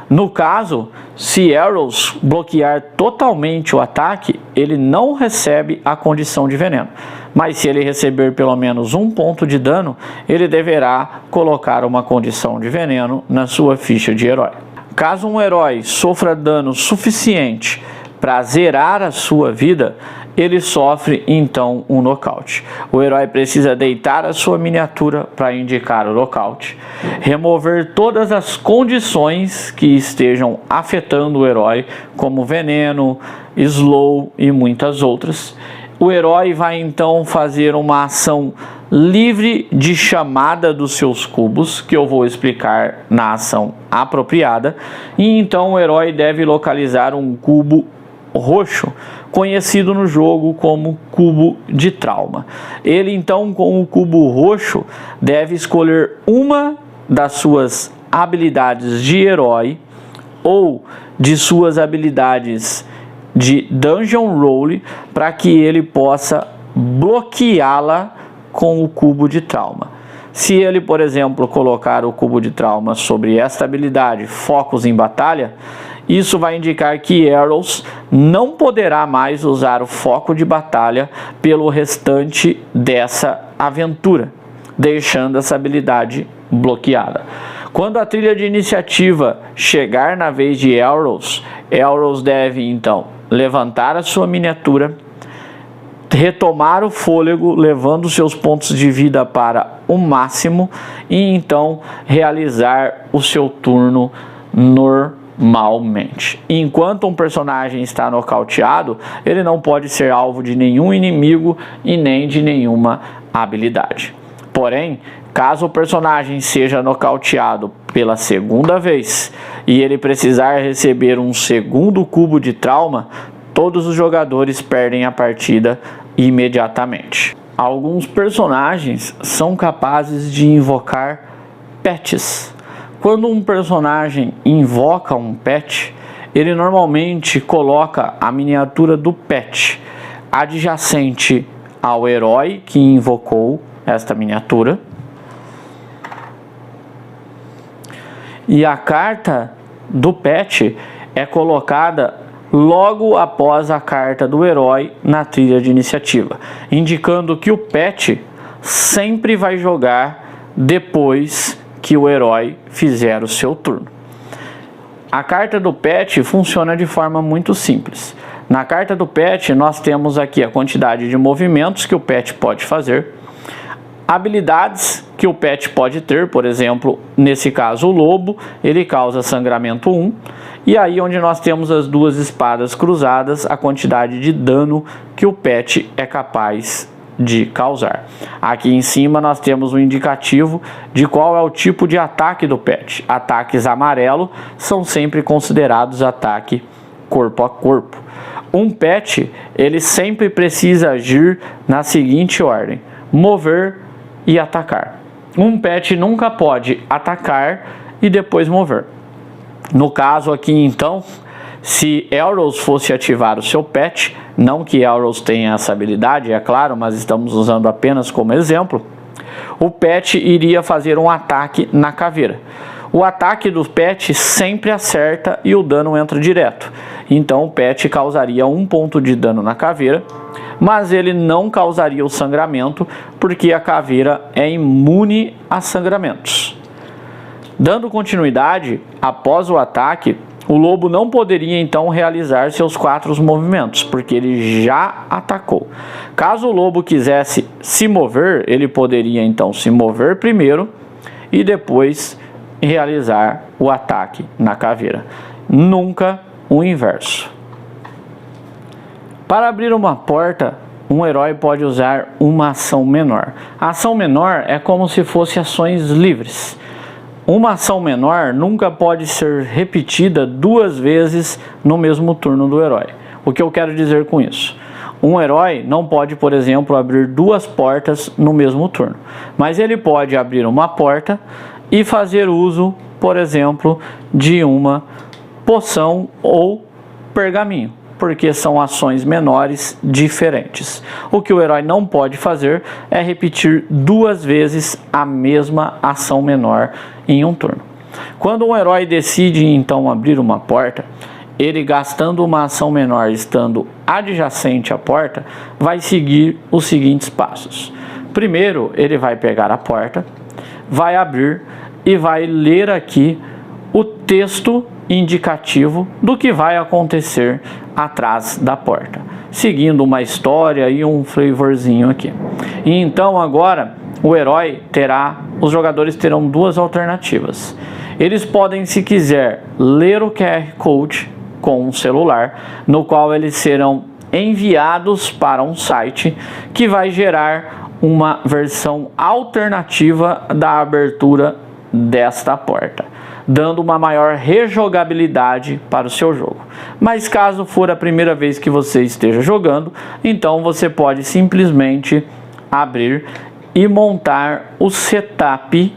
No caso, se Arrows bloquear totalmente o ataque, ele não recebe a condição de veneno. Mas se ele receber pelo menos 1 ponto de dano, ele deverá colocar uma condição de veneno na sua ficha de herói. Caso um herói sofra dano suficiente para zerar a sua vida, ele sofre então um nocaute. O herói precisa deitar a sua miniatura para indicar o nocaute, remover todas as condições que estejam afetando o herói, como veneno, slow e muitas outras. O herói vai então fazer uma ação livre de chamada dos seus cubos, que eu vou explicar na ação apropriada, e então o herói deve localizar um cubo roxo, conhecido no jogo como cubo de trauma. Ele então, com o cubo roxo, deve escolher uma das suas habilidades de herói ou de suas habilidades de Dungeon Roll para que ele possa bloqueá-la com o cubo de trauma. Se ele, por exemplo, colocar o cubo de trauma sobre esta habilidade, Focos em Batalha, isso vai indicar que Arrows não poderá mais usar o foco de batalha pelo restante dessa aventura, deixando essa habilidade bloqueada. Quando a trilha de iniciativa chegar na vez de Arrows, Arrows deve então levantar a sua miniatura, retomar o fôlego, levando seus pontos de vida para o máximo e então realizar o seu turno normalmente. Enquanto um personagem está nocauteado, ele não pode ser alvo de nenhum inimigo e nem de nenhuma habilidade. Porém, caso o personagem seja nocauteado pela segunda vez e ele precisar receber um segundo cubo de trauma, todos os jogadores perdem a partida imediatamente. Alguns personagens são capazes de invocar pets. Quando um personagem invoca um pet, ele normalmente coloca a miniatura do pet adjacente ao herói que invocou esta miniatura. E a carta do pet é colocada logo após a carta do herói na trilha de iniciativa, indicando que o pet sempre vai jogar depois que o herói fizer o seu turno. A carta do pet funciona de forma muito simples. Na carta do pet nós temos aqui a quantidade de movimentos que o pet pode fazer, habilidades que o pet pode ter, por exemplo, nesse caso o lobo, ele causa sangramento 1, e aí onde nós temos as duas espadas cruzadas, a quantidade de dano que o pet é capaz de causar. Aqui em cima nós temos um indicativo de qual é o tipo de ataque do pet. Ataques amarelo são sempre considerados ataque corpo a corpo. Um pet, ele sempre precisa agir na seguinte ordem: mover e atacar. Um pet nunca pode atacar e depois mover. No caso aqui então, se Elros fosse ativar o seu pet, não que Elros tenha essa habilidade, é claro, mas estamos usando apenas como exemplo, o pet iria fazer um ataque na caveira. O ataque do pet sempre acerta e o dano entra direto. Então o pet causaria 1 ponto de dano na caveira, mas ele não causaria o sangramento, porque a caveira é imune a sangramentos. Dando continuidade, após o ataque, o lobo não poderia então realizar seus 4 movimentos, porque ele já atacou. Caso o lobo quisesse se mover, ele poderia então se mover primeiro e depois realizar o ataque na caveira. Nunca o inverso. Para abrir uma porta, um herói pode usar uma ação menor. A ação menor é como se fosse ações livres. Uma ação menor nunca pode ser repetida 2 vezes no mesmo turno do herói. O que eu quero dizer com isso? Um herói não pode, por exemplo, abrir 2 portas no mesmo turno, mas ele pode abrir uma porta e fazer uso, por exemplo, de uma poção ou pergaminho, porque são ações menores diferentes. O que o herói não pode fazer é repetir 2 vezes a mesma ação menor em um turno. Quando um herói decide então abrir uma porta, ele, gastando uma ação menor estando adjacente à porta, vai seguir os seguintes passos. Primeiro, ele vai pegar a porta, vai abrir e vai ler aqui o texto indicativo do que vai acontecer atrás da porta, seguindo uma história e um flavorzinho aqui. E então agora os jogadores terão 2 alternativas. Eles podem, se quiser, ler o QR Code com um celular, no qual eles serão enviados para um site que vai gerar uma versão alternativa da abertura desta porta, dando uma maior rejogabilidade para o seu jogo. Mas caso for a primeira vez que você esteja jogando, então você pode simplesmente abrir e montar o setup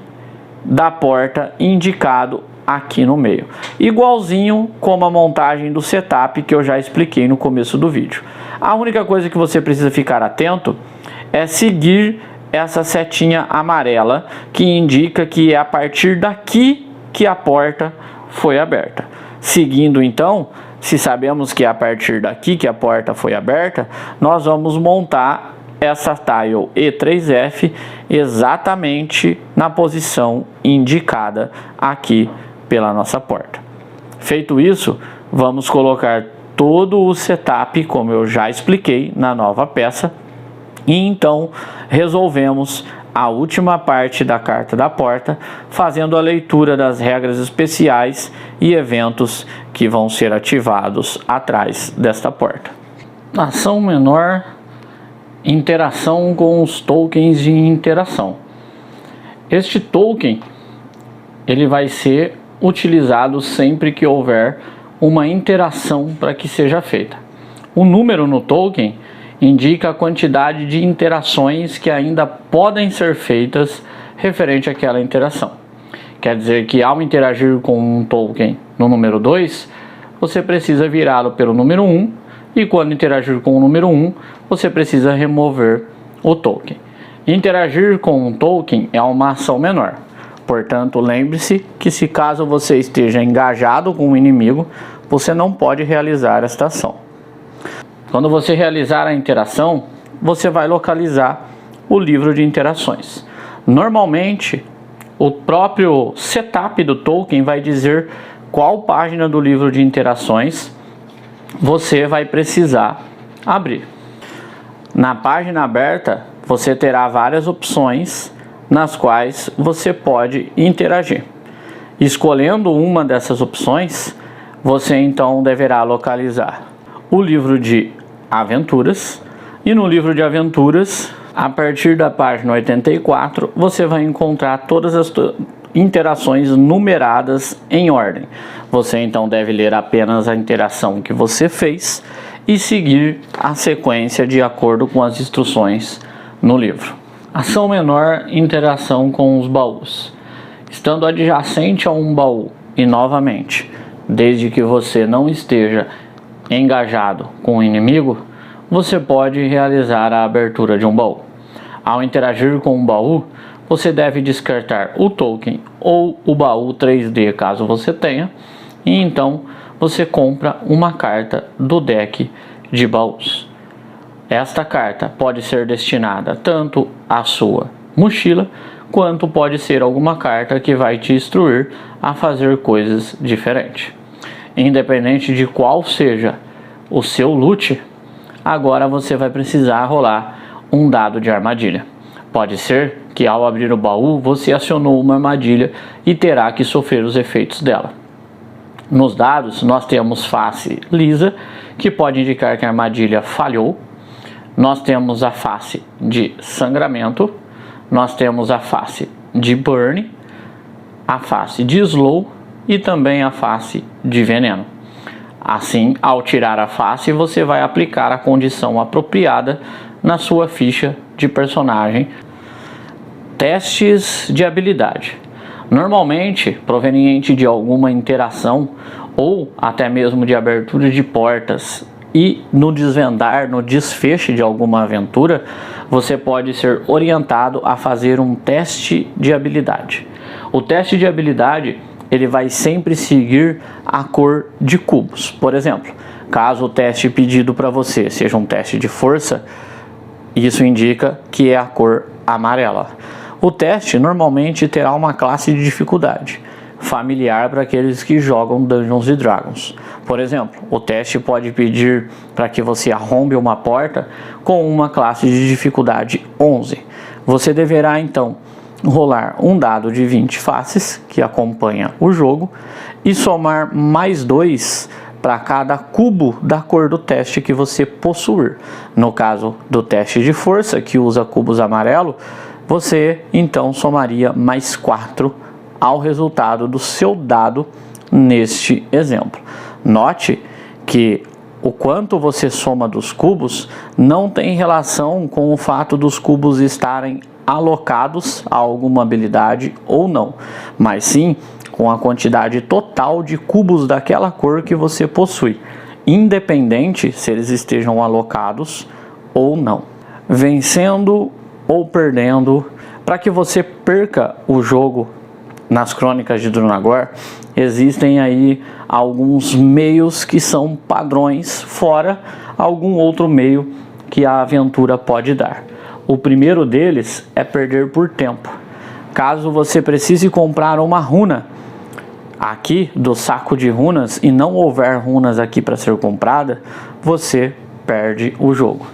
da porta indicado aqui no meio, igualzinho como a montagem do setup que eu já expliquei no começo do vídeo. A única coisa que você precisa ficar atento é seguir essa setinha amarela que indica que é a partir daqui que a porta foi aberta. Seguindo então, se sabemos que é a partir daqui que a porta foi aberta, nós vamos montar essa tile E3F exatamente na posição indicada aqui pela nossa porta. Feito isso, vamos colocar todo o setup, como eu já expliquei, na nova peça, e então resolvemos a última parte da carta da porta, fazendo a leitura das regras especiais e eventos que vão ser ativados atrás desta porta. Ação menor: interação com os tokens de interação. Este token ele vai ser utilizado sempre que houver uma interação para que seja feita. O número no token indica a quantidade de interações que ainda podem ser feitas referente àquela interação. Quer dizer que ao interagir com um token no número 2, você precisa virá-lo pelo número 1, e quando interagir com o número 1, você precisa remover o token. Interagir com um token é uma ação menor. Portanto, lembre-se que se caso você esteja engajado com o inimigo, você não pode realizar esta ação. Quando você realizar a interação, você vai localizar o livro de interações. Normalmente, o próprio setup do token vai dizer qual página do livro de interações você vai precisar abrir. Na página aberta, você terá várias opções nas quais você pode interagir. Escolhendo uma dessas opções, você então deverá localizar o livro de aventuras, e no livro de aventuras, a partir da página 84, você vai encontrar todas as interações numeradas em ordem. Você então deve ler apenas a interação que você fez e seguir a sequência de acordo com as instruções no livro. Ação menor: interação com os baús. Estando adjacente a um baú, e novamente, desde que você não esteja engajado com o inimigo, você pode realizar a abertura de um baú. Ao interagir com um baú, você deve descartar o token ou o baú 3D caso você tenha, e então você compra uma carta do deck de baús. Esta carta pode ser destinada tanto à sua mochila, quanto pode ser alguma carta que vai te instruir a fazer coisas diferentes. Independente de qual seja o seu loot, agora você vai precisar rolar um dado de armadilha. Pode ser que ao abrir o baú você acionou uma armadilha e terá que sofrer os efeitos dela. Nos dados nós temos face lisa, que pode indicar que a armadilha falhou. Nós temos a face de sangramento, nós temos a face de burn, a face de slow e também a face de veneno. Assim, ao tirar a face, você vai aplicar a condição apropriada na sua ficha de personagem. Testes de habilidade. Normalmente, proveniente de alguma interação ou até mesmo de abertura de portas, e no desvendar, no desfecho de alguma aventura, você pode ser orientado a fazer um teste de habilidade. O teste de habilidade, ele vai sempre seguir a cor de cubos. Por exemplo, caso o teste pedido para você seja um teste de força, isso indica que é a cor amarela. O teste normalmente terá uma classe de dificuldade familiar para aqueles que jogam Dungeons & Dragons. Por exemplo, o teste pode pedir para que você arrombe uma porta com uma classe de dificuldade 11. Você deverá então rolar um dado de 20 faces que acompanha o jogo e somar mais 2 para cada cubo da cor do teste que você possuir. No caso do teste de força, que usa cubos amarelo, você então somaria mais 4 ao resultado do seu dado neste exemplo. Note que o quanto você soma dos cubos não tem relação com o fato dos cubos estarem alocados a alguma habilidade ou não, mas sim com a quantidade total de cubos daquela cor que você possui, independente se eles estejam alocados ou não. Vencendo ou perdendo, para que você perca o jogo nas Crônicas de Drunagor, existem aí alguns meios que são padrões, fora algum outro meio que a aventura pode dar. O primeiro deles é perder por tempo. Caso você precise comprar uma runa aqui do saco de runas e não houver runas aqui para ser comprada, você perde o jogo.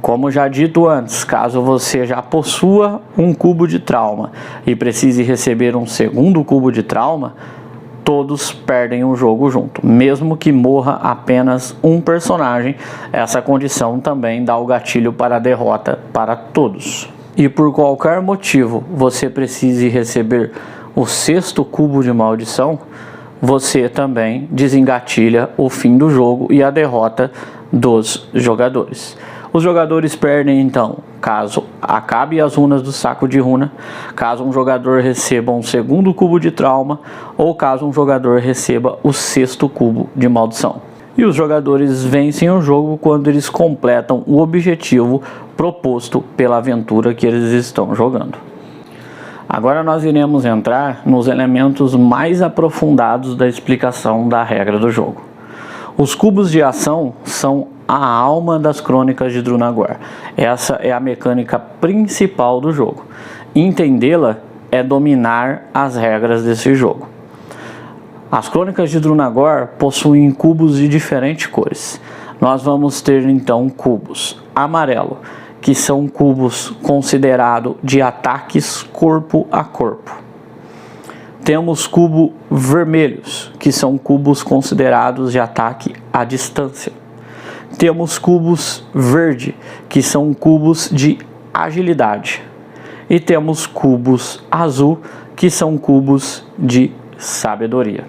Como já dito antes, caso você já possua um cubo de trauma e precise receber um segundo cubo de trauma, todos perdem o jogo junto. Mesmo que morra apenas um personagem, essa condição também dá o gatilho para a derrota para todos. E por qualquer motivo você precise receber o sexto cubo de maldição, você também desengatilha o fim do jogo e a derrota dos jogadores. Os jogadores perdem então caso acabe as runas do saco de runa, caso um jogador receba um segundo cubo de trauma ou caso um jogador receba o sexto cubo de maldição. E os jogadores vencem o jogo quando eles completam o objetivo proposto pela aventura que eles estão jogando. Agora nós iremos entrar nos elementos mais aprofundados da explicação da regra do jogo. Os cubos de ação são a alma das Crônicas de Drunagor. Essa é a mecânica principal do jogo. Entendê-la é dominar as regras desse jogo. As Crônicas de Drunagor possuem cubos de diferentes cores. Nós vamos ter então cubos amarelo, que são cubos considerados de ataques corpo a corpo. Temos cubos vermelhos, que são cubos considerados de ataque à distância. Temos cubos verde, que são cubos de agilidade. E temos cubos azul, que são cubos de sabedoria.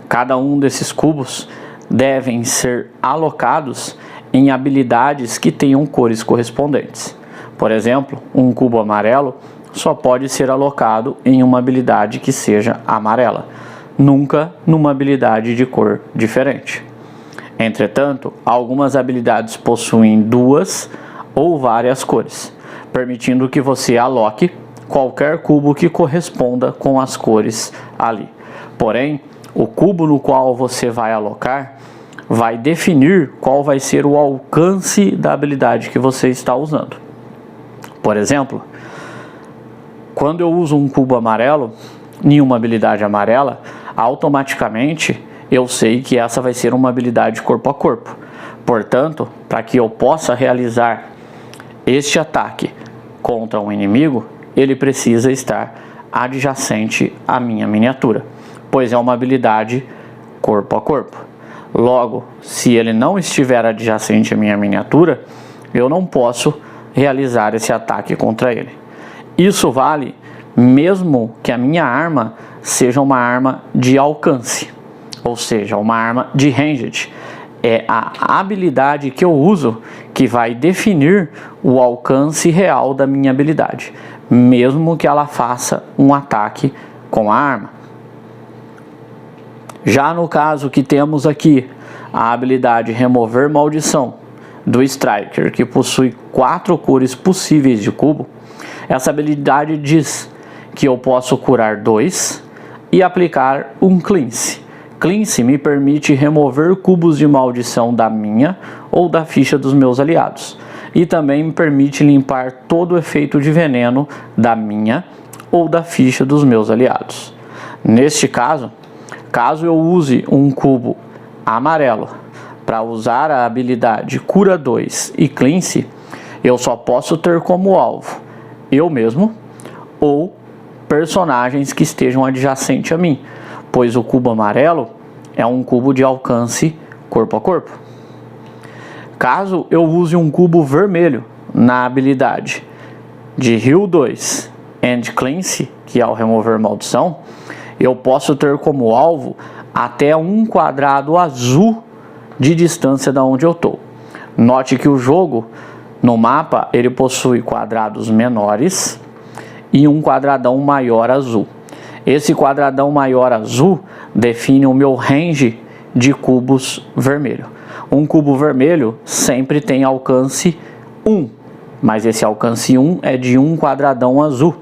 Cada um desses cubos devem ser alocados em habilidades que tenham cores correspondentes. Por exemplo, um cubo amarelo só pode ser alocado em uma habilidade que seja amarela, nunca numa habilidade de cor diferente. Entretanto, algumas habilidades possuem duas ou várias cores, permitindo que você aloque qualquer cubo que corresponda com as cores ali. Porém, o cubo no qual você vai alocar vai definir qual vai ser o alcance da habilidade que você está usando. Por exemplo, quando eu uso um cubo amarelo em uma habilidade amarela, automaticamente eu sei que essa vai ser uma habilidade corpo a corpo. Portanto, para que eu possa realizar este ataque contra um inimigo, ele precisa estar adjacente à minha miniatura, pois é uma habilidade corpo a corpo. Logo, se ele não estiver adjacente à minha miniatura, eu não posso realizar esse ataque contra ele. Isso vale mesmo que a minha arma seja uma arma de alcance, ou seja, uma arma de ranged. É a habilidade que eu uso que vai definir o alcance real da minha habilidade, mesmo que ela faça um ataque com a arma. Já no caso que temos aqui a habilidade Remover Maldição do Striker, que possui 4 cores possíveis de cubo, essa habilidade diz que eu posso curar 2 e aplicar um Cleanse. Cleanse me permite remover cubos de maldição da minha ou da ficha dos meus aliados, e também me permite limpar todo o efeito de veneno da minha ou da ficha dos meus aliados. Neste caso, caso eu use um cubo amarelo para usar a habilidade Cura 2 e Cleanse, eu só posso ter como alvo eu mesmo ou personagens que estejam adjacentes a mim, pois o cubo amarelo é um cubo de alcance corpo a corpo. Caso eu use um cubo vermelho na habilidade de Heal 2 and Cleanse, que é o Remover Maldição, eu posso ter como alvo até um quadrado azul de distância da onde eu estou. Note que o jogo, no mapa, ele possui quadrados menores e um quadradão maior azul. Esse quadradão maior azul define o meu range de cubos vermelho. Um cubo vermelho sempre tem alcance 1, mas esse alcance 1 é de um quadradão azul.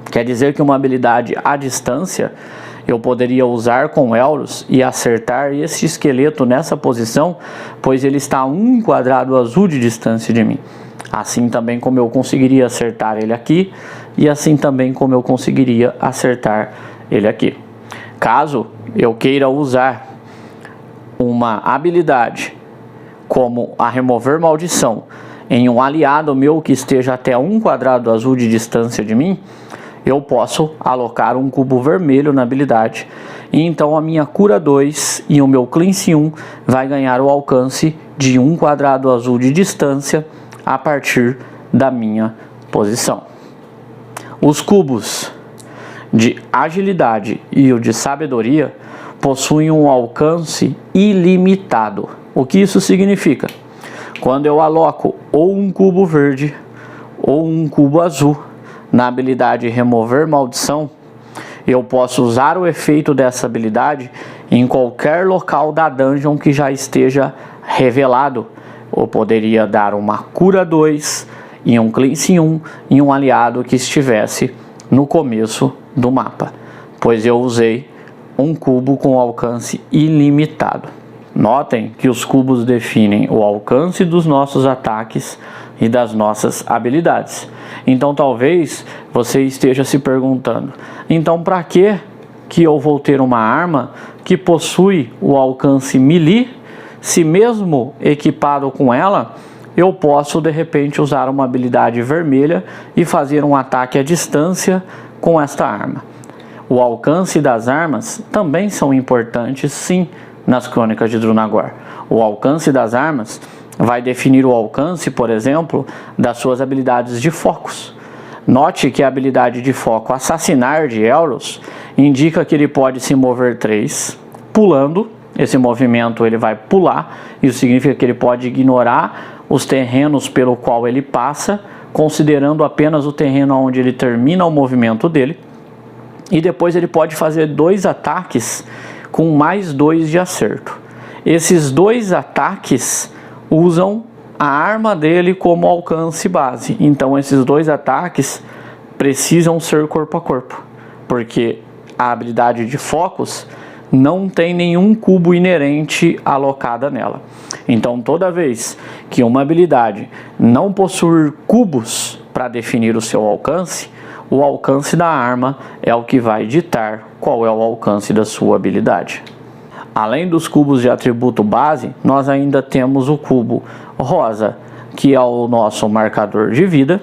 Quer dizer que uma habilidade à distância eu poderia usar com Elros e acertar esse esqueleto nessa posição, pois ele está a um quadrado azul de distância de mim. Assim também como eu conseguiria acertar ele aqui, e assim também como eu conseguiria acertar ele aqui. Caso eu queira usar uma habilidade como a Remover Maldição em um aliado meu que esteja até um quadrado azul de distância de mim, eu posso alocar um cubo vermelho na habilidade, e então a minha Cura 2 e o meu Cleanse 1 vai ganhar o alcance de um quadrado azul de distância a partir da minha posição. Os cubos de agilidade e o de sabedoria possuem um alcance ilimitado. O que isso significa? Quando eu aloco ou um cubo verde ou um cubo azul. Na habilidade Remover Maldição, eu posso usar o efeito dessa habilidade em qualquer local da dungeon que já esteja revelado. Eu poderia dar uma cura 2 e um cleanse 1 em um aliado que estivesse no começo do mapa, pois eu usei um cubo com alcance ilimitado. Notem que os cubos definem o alcance dos nossos ataques e das nossas habilidades. Então talvez você esteja se perguntando, então para que eu vou ter uma arma que possui o alcance melee, se mesmo equipado com ela, eu posso de repente usar uma habilidade vermelha e fazer um ataque à distância com esta arma. O alcance das armas também são importantes, sim, nas Crônicas de Drunagor. O alcance das armas vai definir o alcance, por exemplo, das suas habilidades de focos. Note que a habilidade de foco Assassinar de Elros indica que ele pode se mover 3, pulando. Esse movimento ele vai pular, isso significa que ele pode ignorar os terrenos pelo qual ele passa, considerando apenas o terreno onde ele termina o movimento dele. E depois ele pode fazer 2 ataques com mais 2 de acerto. Esses 2 ataques usam a arma dele como alcance base. Então esses 2 ataques precisam ser corpo a corpo, porque a habilidade de focos não tem nenhum cubo inerente alocada nela. Então toda vez que uma habilidade não possuir cubos para definir o seu alcance, o alcance da arma é o que vai ditar qual é o alcance da sua habilidade. Além dos cubos de atributo base, nós ainda temos o cubo rosa, que é o nosso marcador de vida.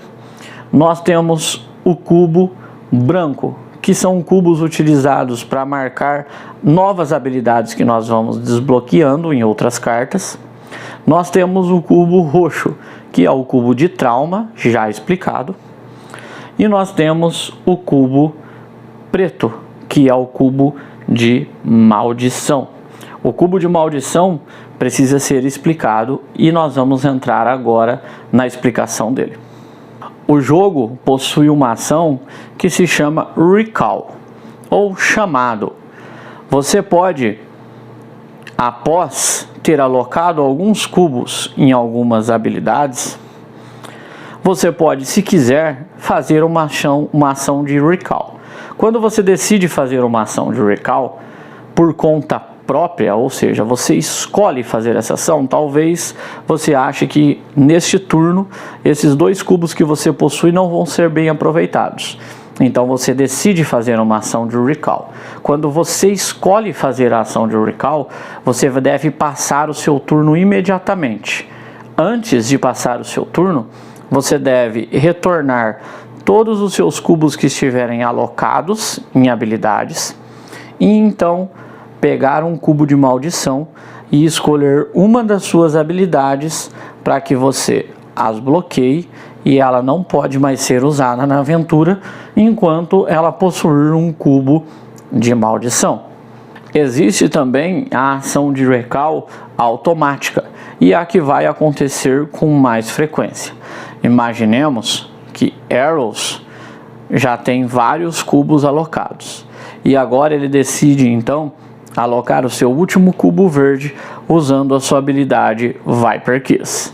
Nós temos o cubo branco, que são cubos utilizados para marcar novas habilidades que nós vamos desbloqueando em outras cartas. Nós temos o cubo roxo, que é o cubo de trauma, já explicado. E nós temos o cubo preto, que é o cubo de maldição. O cubo de maldição precisa ser explicado e nós vamos entrar agora na explicação dele. O jogo possui uma ação que se chama Recall, ou chamado. Você pode, após ter alocado alguns cubos em algumas habilidades, você pode, se quiser, fazer uma ação de Recall. Quando você decide fazer uma ação de Recall por conta própria, ou seja, você escolhe fazer essa ação, talvez você ache que neste turno esses 2 cubos que você possui não vão ser bem aproveitados. Então você decide fazer uma ação de Recall. Quando você escolhe fazer a ação de Recall, você deve passar o seu turno imediatamente. Antes de passar o seu turno, você deve retornar todos os seus cubos que estiverem alocados em habilidades e então pegar um cubo de maldição e escolher uma das suas habilidades para que você as bloqueie e ela não pode mais ser usada na aventura enquanto ela possuir um cubo de maldição. Existe também a ação de Recall automática e a que vai acontecer com mais frequência. Imaginemos que Arrows já tem vários cubos alocados e agora ele decide então alocar o seu último cubo verde usando a sua habilidade Viper Kiss.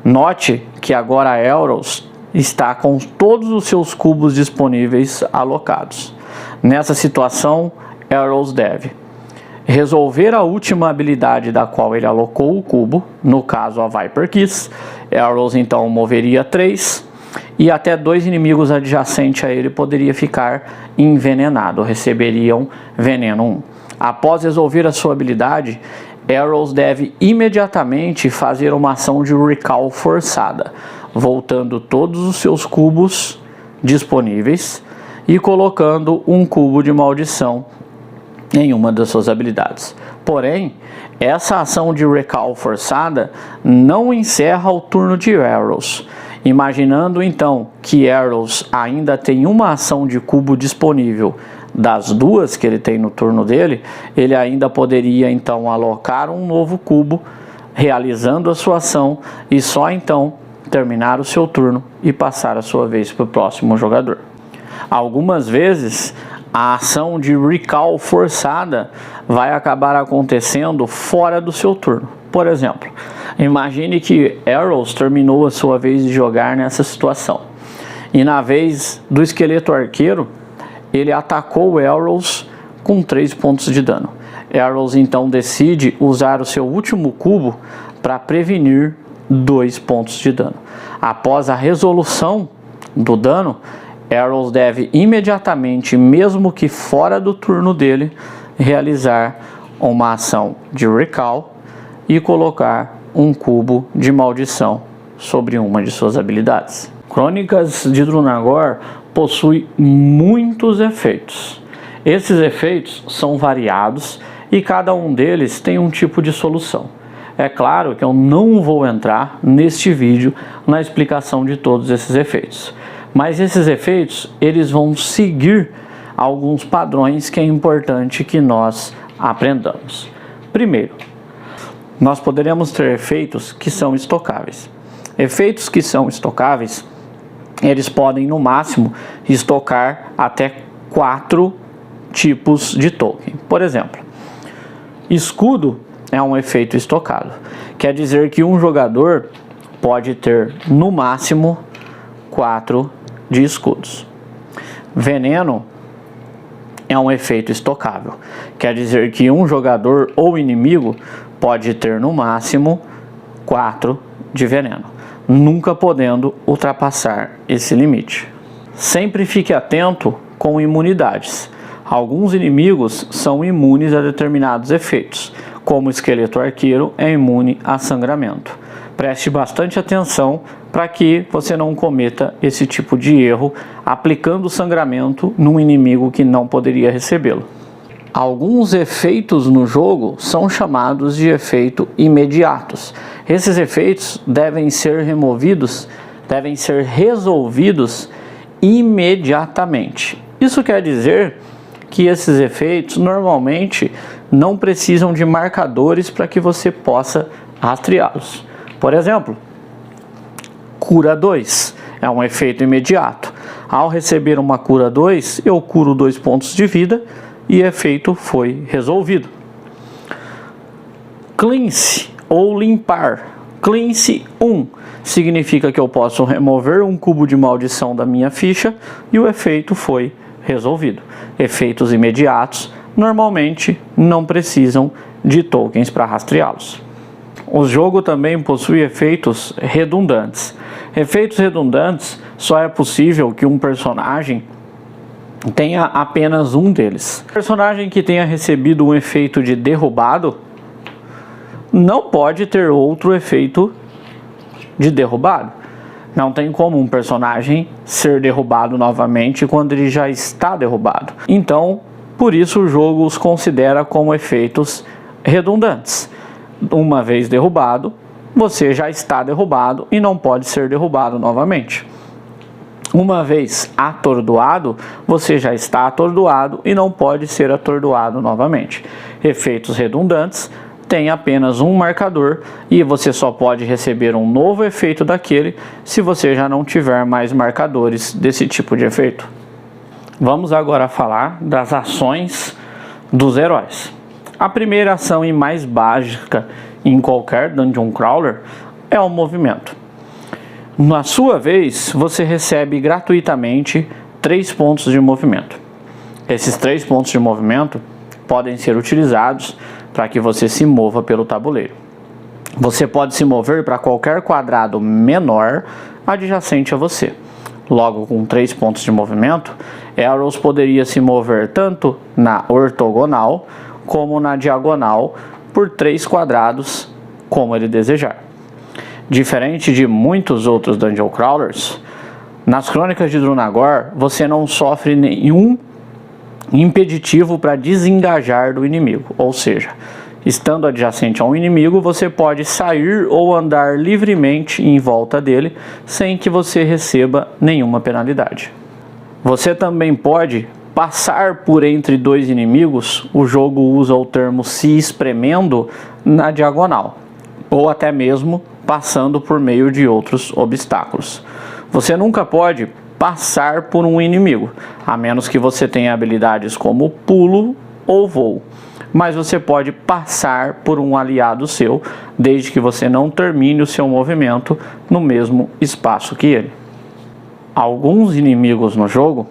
Note que agora Elros está com todos os seus cubos disponíveis alocados. Nessa situação, Elros deve resolver a última habilidade da qual ele alocou o cubo, no caso a Viper Kiss. Elros então moveria 3 e até 2 inimigos adjacentes a ele poderia ficar envenenado, receberiam veneno 1. Após resolver a sua habilidade, Arrows deve imediatamente fazer uma ação de Recall forçada, voltando todos os seus cubos disponíveis e colocando um cubo de maldição em uma das suas habilidades. Porém, essa ação de Recall forçada não encerra o turno de Arrows. Imaginando então que Arrows ainda tem uma ação de cubo disponível das 2 que ele tem no turno dele, ele ainda poderia então alocar um novo cubo, realizando a sua ação, e só então terminar o seu turno e passar a sua vez para o próximo jogador. Algumas vezes a ação de recall forçada vai acabar acontecendo fora do seu turno. Por exemplo, imagine que Arrows terminou a sua vez de jogar nessa situação. E na vez do esqueleto arqueiro, ele atacou Arrows com 3 pontos de dano. Arrows então decide usar o seu último cubo para prevenir 2 pontos de dano. Após a resolução do dano, Arrows deve imediatamente, mesmo que fora do turno dele, realizar uma ação de recall e colocar um cubo de maldição sobre uma de suas habilidades. Crônicas de Drunagor possui muitos efeitos. Esses efeitos são variados e cada um deles tem um tipo de solução. É claro que eu não vou entrar neste vídeo na explicação de todos esses efeitos, mas esses efeitos eles vão seguir alguns padrões que é importante que nós aprendamos. Primeiro, nós poderemos ter efeitos que são estocáveis. Efeitos que são estocáveis, eles podem no máximo estocar até 4 tipos de token. Por exemplo, escudo é um efeito estocado. Quer dizer que um jogador pode ter no máximo 4 de escudos. Veneno é um efeito estocável. Quer dizer que um jogador ou inimigo pode ter no máximo 4 de veneno, nunca podendo ultrapassar esse limite. Sempre fique atento com imunidades. Alguns inimigos são imunes a determinados efeitos, como o esqueleto arqueiro é imune a sangramento. Preste bastante atenção para que você não cometa esse tipo de erro aplicando sangramento num inimigo que não poderia recebê-lo. Alguns efeitos no jogo são chamados de efeito imediatos. Esses efeitos devem ser resolvidos imediatamente. Isso quer dizer que esses efeitos normalmente não precisam de marcadores para que você possa rastreá-los. Por exemplo, cura 2 é um efeito imediato. Ao receber uma cura 2, eu curo 2 pontos de vida e o efeito foi resolvido. Cleanse ou limpar. Cleanse 1 significa que eu posso remover um cubo de maldição da minha ficha e o efeito foi resolvido. Efeitos imediatos normalmente não precisam de tokens para rastreá-los. O jogo também possui efeitos redundantes. Efeitos redundantes só é possível que um personagem tenha apenas um deles. O personagem que tenha recebido um efeito de derrubado não pode ter outro efeito de derrubado. Não tem como um personagem ser derrubado novamente quando ele já está derrubado. Então, por isso o jogo os considera como efeitos redundantes. Uma vez derrubado, você já está derrubado e não pode ser derrubado novamente. Uma vez atordoado, você já está atordoado e não pode ser atordoado novamente. Efeitos redundantes têm apenas um marcador e você só pode receber um novo efeito daquele se você já não tiver mais marcadores desse tipo de efeito. Vamos agora falar das ações dos heróis. A primeira ação e mais básica em qualquer Dungeon Crawler é o movimento. Na sua vez, você recebe gratuitamente 3 pontos de movimento. Esses 3 pontos de movimento podem ser utilizados para que você se mova pelo tabuleiro. Você pode se mover para qualquer quadrado menor adjacente a você. Logo, com 3 pontos de movimento, Arrows poderia se mover tanto na ortogonal como na diagonal por 3 quadrados, como ele desejar. Diferente de muitos outros Dungeon Crawlers, nas Crônicas de Drunagor você não sofre nenhum impeditivo para desengajar do inimigo, ou seja, estando adjacente a um inimigo, você pode sair ou andar livremente em volta dele sem que você receba nenhuma penalidade. Você também pode passar por entre 2 inimigos, o jogo usa o termo se espremendo na diagonal, ou até mesmo passando por meio de outros obstáculos. Você nunca pode passar por um inimigo, a menos que você tenha habilidades como pulo ou voo. Mas você pode passar por um aliado seu, desde que você não termine o seu movimento no mesmo espaço que ele. Alguns inimigos no jogo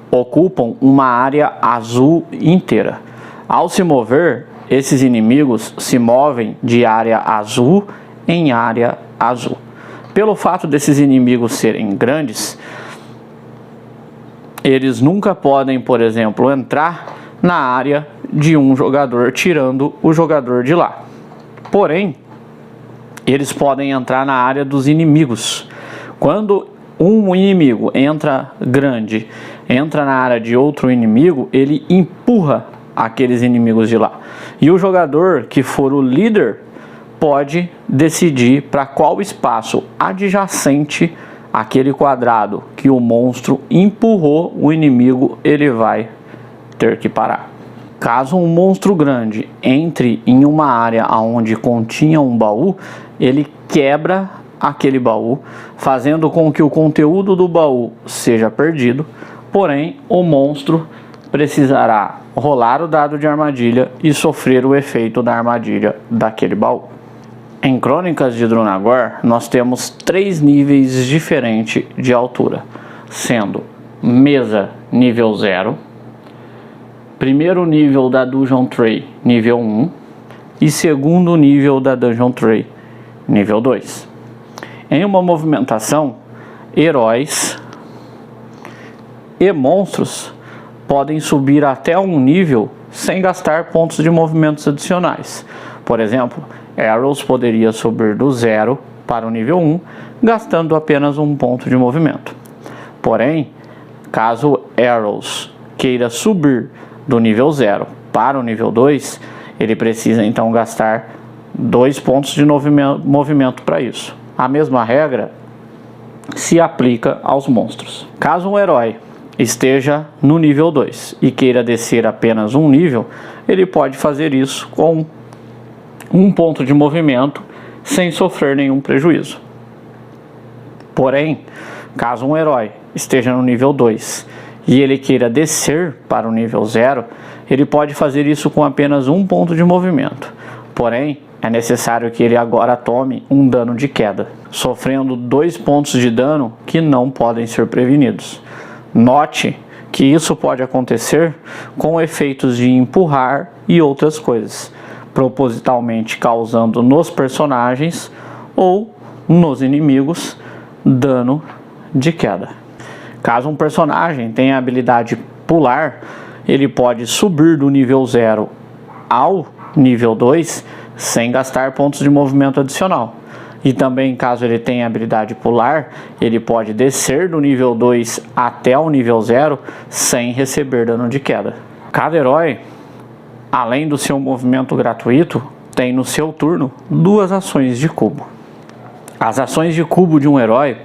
ocupam uma área azul inteira. Ao se mover, esses inimigos se movem de área azul em área azul. Pelo fato desses inimigos serem grandes, eles nunca podem, por exemplo, entrar na área de um jogador, tirando o jogador de lá. Porém, eles podem entrar na área dos inimigos. Quando um inimigo entra na área de outro inimigo, ele empurra aqueles inimigos de lá. E o jogador que for o líder pode decidir para qual espaço adjacente àquele quadrado que o monstro empurrou o inimigo, ele vai ter que parar. Caso um monstro grande entre em uma área onde continha um baú, ele quebra aquele baú, fazendo com que o conteúdo do baú seja perdido. Porém, o monstro precisará rolar o dado de armadilha e sofrer o efeito da armadilha daquele baú. Em Crônicas de Drunagor, nós temos 3 níveis diferentes de altura, sendo mesa nível 0, primeiro nível da Dungeon Tray nível 1 e segundo nível da Dungeon Tray nível 2. Em uma movimentação, heróis e monstros podem subir até um nível sem gastar pontos de movimentos adicionais. Por exemplo, Arrows poderia subir do 0 para o nível 1, gastando apenas um ponto de movimento. Porém, caso Arrows queira subir do nível 0 para o nível 2, ele precisa então gastar 2 pontos de movimento para isso. A mesma regra se aplica aos monstros. Caso um herói esteja no nível 2 e queira descer apenas um nível, ele pode fazer isso com um ponto de movimento sem sofrer nenhum prejuízo. Porém, caso um herói esteja no nível 2 e ele queira descer para o nível 0, ele pode fazer isso com apenas um ponto de movimento. Porém, é necessário que ele agora tome um dano de queda, sofrendo 2 pontos de dano que não podem ser prevenidos. Note que isso pode acontecer com efeitos de empurrar e outras coisas, propositalmente causando nos personagens ou nos inimigos dano de queda. Caso um personagem tenha a habilidade pular, ele pode subir do nível 0 ao nível 2 sem gastar pontos de movimento adicional. E também, caso ele tenha a habilidade pular, ele pode descer do nível 2 até o nível 0 sem receber dano de queda. Cada herói, além do seu movimento gratuito, tem no seu turno 2 ações de cubo. As ações de cubo de um herói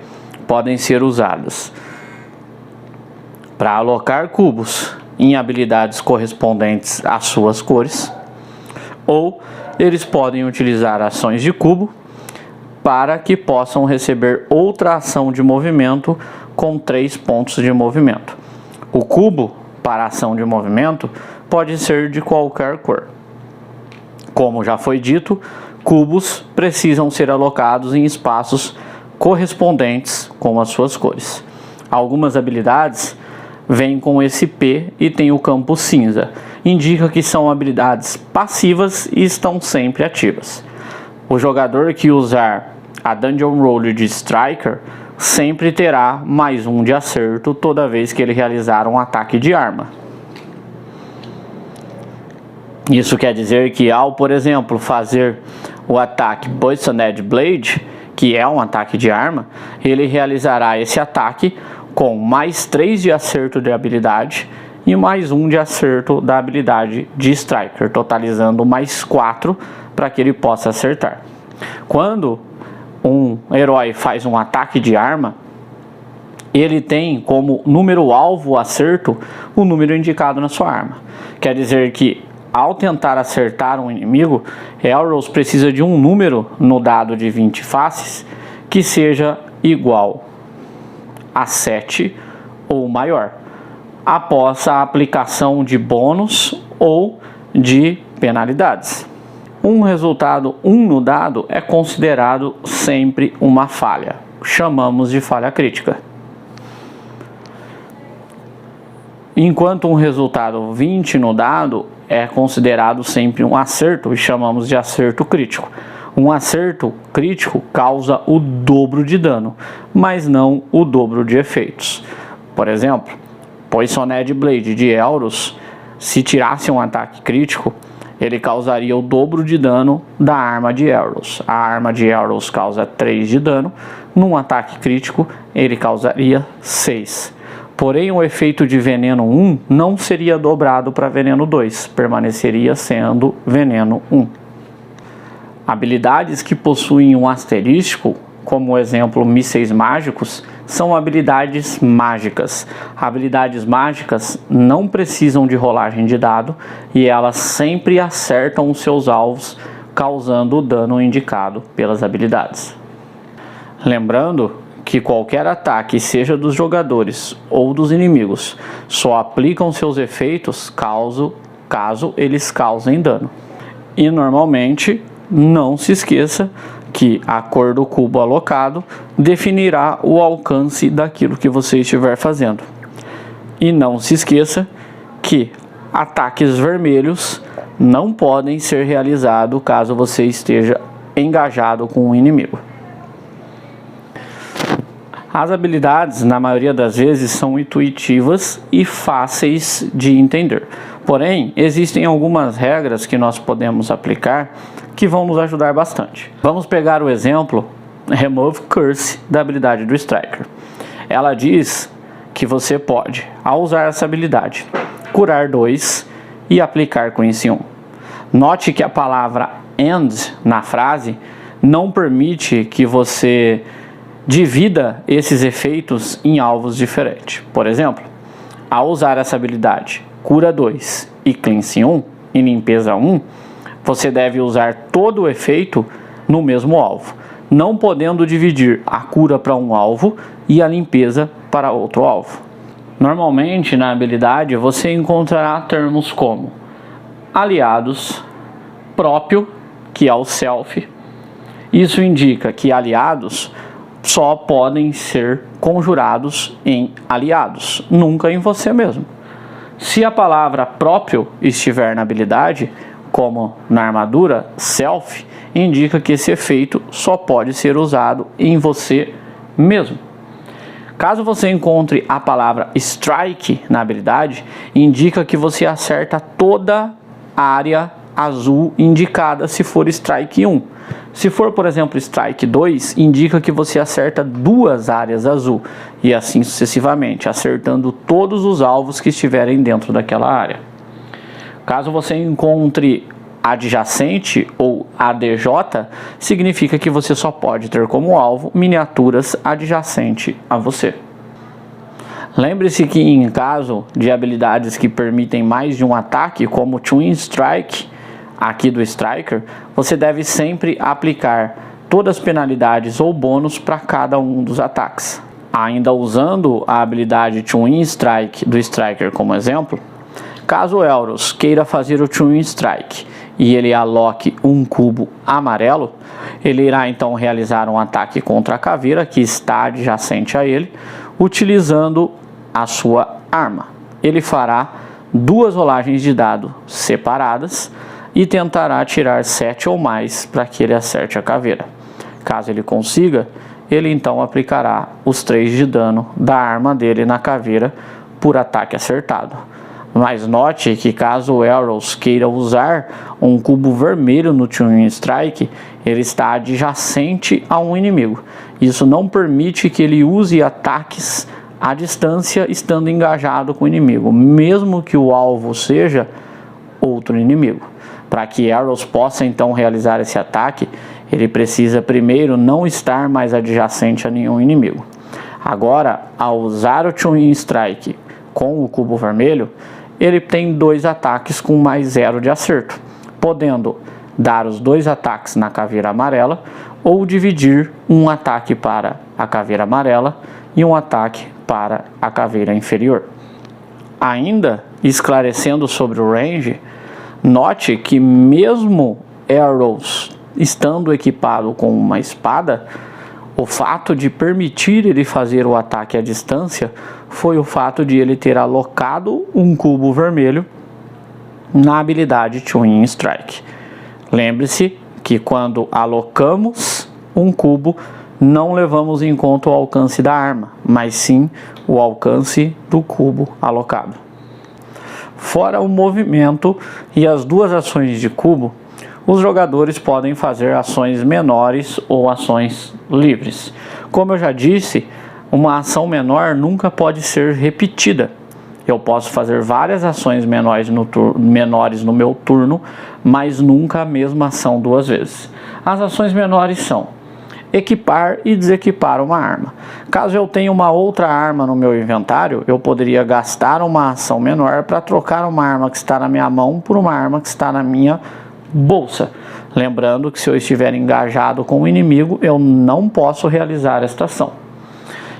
podem ser usadas para alocar cubos em habilidades correspondentes às suas cores, ou eles podem utilizar ações de cubo para que possam receber outra ação de movimento com 3 pontos de movimento. O cubo para ação de movimento pode ser de qualquer cor. Como já foi dito, cubos precisam ser alocados em espaços correspondentes com as suas cores. Algumas habilidades vêm com esse P e tem o campo cinza. Indica que são habilidades passivas e estão sempre ativas. O jogador que usar a Dungeon Roll de Striker sempre terá mais 1 de acerto toda vez que ele realizar um ataque de arma. Isso quer dizer que ao, por exemplo, fazer o ataque Poisoned Blade, que é um ataque de arma, ele realizará esse ataque com mais 3 de acerto de habilidade e mais 1 de acerto da habilidade de Striker, totalizando mais 4 para que ele possa acertar. Quando um herói faz um ataque de arma, ele tem como número alvo acerto o número indicado na sua arma. Quer dizer que ao tentar acertar um inimigo, Elros precisa de um número no dado de 20 faces que seja igual a 7 ou maior, após a aplicação de bônus ou de penalidades. Um resultado 1 no dado é considerado sempre uma falha, chamamos de falha crítica. Enquanto um resultado 20 no dado é considerado sempre um acerto e chamamos de acerto crítico. Um acerto crítico causa o dobro de dano, mas não o dobro de efeitos. Por exemplo, Poisoned Blade de Elros, se tirasse um ataque crítico, ele causaria o dobro de dano da arma de Elros. A arma de Elros causa 3 de dano, num ataque crítico ele causaria 6. Porém, o efeito de veneno 1 não seria dobrado para veneno 2, permaneceria sendo veneno 1. Habilidades que possuem um asterisco, como o exemplo mísseis mágicos, são habilidades mágicas. Habilidades mágicas não precisam de rolagem de dado e elas sempre acertam os seus alvos, causando o dano indicado pelas habilidades. Lembrando que qualquer ataque, seja dos jogadores ou dos inimigos, só aplicam seus efeitos caso eles causem dano. E normalmente, não se esqueça que a cor do cubo alocado definirá o alcance daquilo que você estiver fazendo. E não se esqueça que ataques vermelhos não podem ser realizados caso você esteja engajado com um inimigo. As habilidades, na maioria das vezes, são intuitivas e fáceis de entender. Porém, existem algumas regras que nós podemos aplicar que vão nos ajudar bastante. Vamos pegar o exemplo Remove Curse da habilidade do Striker. Ela diz que você pode, ao usar essa habilidade, curar 2 e aplicar Cleanse 1. Note que a palavra End na frase não permite que você divida esses efeitos em alvos diferentes. Por exemplo, ao usar essa habilidade Cura 2 e Cleanse 1 e Limpeza 1, você deve usar todo o efeito no mesmo alvo, não podendo dividir a cura para um alvo e a limpeza para outro alvo. Normalmente na habilidade você encontrará termos como aliados, próprio, que é o self. Isso indica que aliados só podem ser conjurados em aliados, nunca em você mesmo. Se a palavra próprio estiver na habilidade, como na armadura, self, indica que esse efeito só pode ser usado em você mesmo. Caso você encontre a palavra strike na habilidade, indica que você acerta toda a área azul indicada se for strike 1. Se for, por exemplo, strike 2, indica que você acerta 2 áreas azul e assim sucessivamente, acertando todos os alvos que estiverem dentro daquela área. Caso você encontre adjacente ou ADJ, significa que você só pode ter como alvo miniaturas adjacente a você. Lembre-se que em caso de habilidades que permitem mais de um ataque, como Twin Strike, aqui do Striker, você deve sempre aplicar todas as penalidades ou bônus para cada um dos ataques. Ainda usando a habilidade Twin Strike do Striker como exemplo, caso Elros queira fazer o Twin Strike e ele aloque um cubo amarelo, ele irá então realizar um ataque contra a caveira que está adjacente a ele, utilizando a sua arma. Ele fará 2 rolagens de dado separadas e tentará tirar 7 ou mais para que ele acerte a caveira. Caso ele consiga, ele então aplicará os 3 de dano da arma dele na caveira por ataque acertado. Mas note que caso o Elros queira usar um cubo vermelho no Twin Strike, ele está adjacente a um inimigo. Isso não permite que ele use ataques à distância estando engajado com o inimigo, mesmo que o alvo seja outro inimigo. Para que Elros possa então realizar esse ataque, ele precisa primeiro não estar mais adjacente a nenhum inimigo. Agora, ao usar o Twin Strike com o cubo vermelho, ele tem 2 ataques com mais 0 de acerto, podendo dar os 2 ataques na caveira amarela ou dividir um ataque para a caveira amarela e um ataque para a caveira inferior. Ainda esclarecendo sobre o range, note que mesmo Arrows estando equipado com uma espada, o fato de permitir ele fazer o ataque à distância foi o fato de ele ter alocado um cubo vermelho na habilidade Twin Strike. Lembre-se que quando alocamos um cubo, não levamos em conta o alcance da arma, mas sim o alcance do cubo alocado. Fora o movimento e as 2 ações de cubo, os jogadores podem fazer ações menores ou ações livres. Como eu já disse, uma ação menor nunca pode ser repetida. Eu posso fazer várias ações menores no meu turno, mas nunca a mesma ação 2 vezes. As ações menores são equipar e desequipar uma arma. Caso eu tenha uma outra arma no meu inventário, eu poderia gastar uma ação menor para trocar uma arma que está na minha mão por uma arma que está na minha bolsa. Lembrando que se eu estiver engajado com o inimigo, eu não posso realizar esta ação.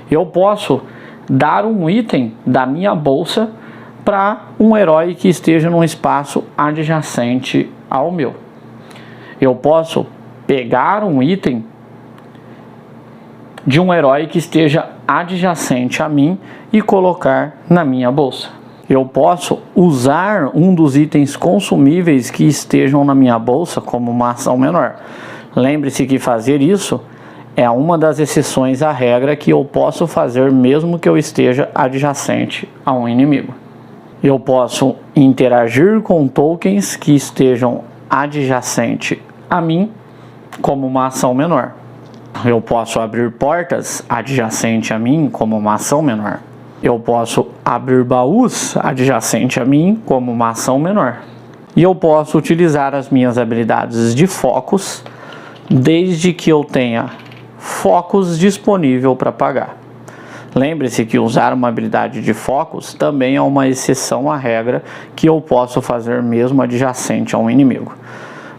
Eu posso dar um item da minha bolsa para um herói que esteja num espaço adjacente ao meu. Eu posso pegar um item de um herói que esteja adjacente a mim e colocar na minha bolsa. Eu posso usar um dos itens consumíveis que estejam na minha bolsa como uma ação menor. Lembre-se que fazer isso é uma das exceções à regra que eu posso fazer mesmo que eu esteja adjacente a um inimigo. Eu posso interagir com tokens que estejam adjacente a mim como uma ação menor. Eu posso abrir portas adjacente a mim como uma ação menor. Eu posso abrir baús adjacente a mim como uma ação menor. E eu posso utilizar as minhas habilidades de focos desde que eu tenha focos disponível para pagar. Lembre-se que usar uma habilidade de focos também é uma exceção à regra que eu posso fazer mesmo adjacente a um inimigo.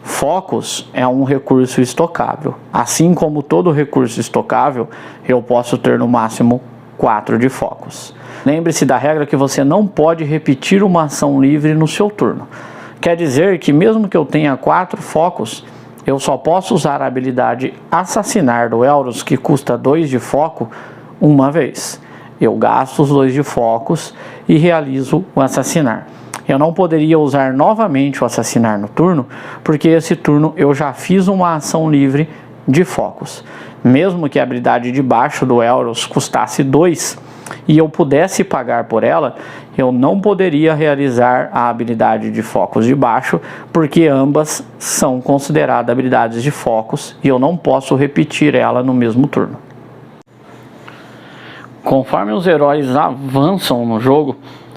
Focos é um recurso estocável. Assim como todo recurso estocável, eu posso ter no máximo 4 de focos. Lembre-se da regra que você não pode repetir uma ação livre no seu turno. Quer dizer que mesmo que eu tenha 4 focos, eu só posso usar a habilidade Assassinar do Elros, que custa 2 de foco, uma vez. Eu gasto os 2 de focos e realizo o Assassinar. Eu não poderia usar novamente o Assassinar no turno, porque esse turno eu já fiz uma ação livre de focos. Mesmo que a habilidade de baixo do Elros custasse 2 e eu pudesse pagar por ela, eu não poderia realizar a habilidade de focos de baixo, porque ambas são consideradas habilidades de focos e eu não posso repetir ela no mesmo turno. Conforme os heróis avançam no jogo,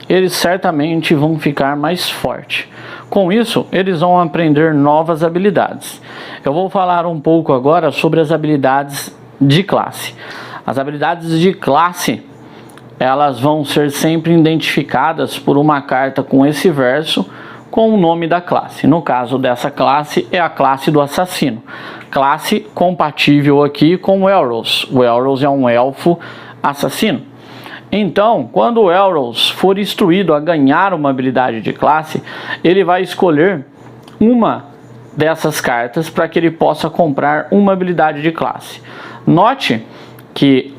eles certamente vão ficar mais fortes. Com isso, eles vão aprender novas habilidades. Eu vou falar um pouco agora sobre as habilidades de classe. As habilidades de classe, elas vão ser sempre identificadas por uma carta com esse verso com o nome da classe. No caso dessa classe é a classe do assassino. Classe compatível aqui com o Elros. O Elros é um elfo assassino. Então, quando o Elros for instruído a ganhar uma habilidade de classe, ele vai escolher uma dessas cartas para que ele possa comprar uma habilidade de classe. Note que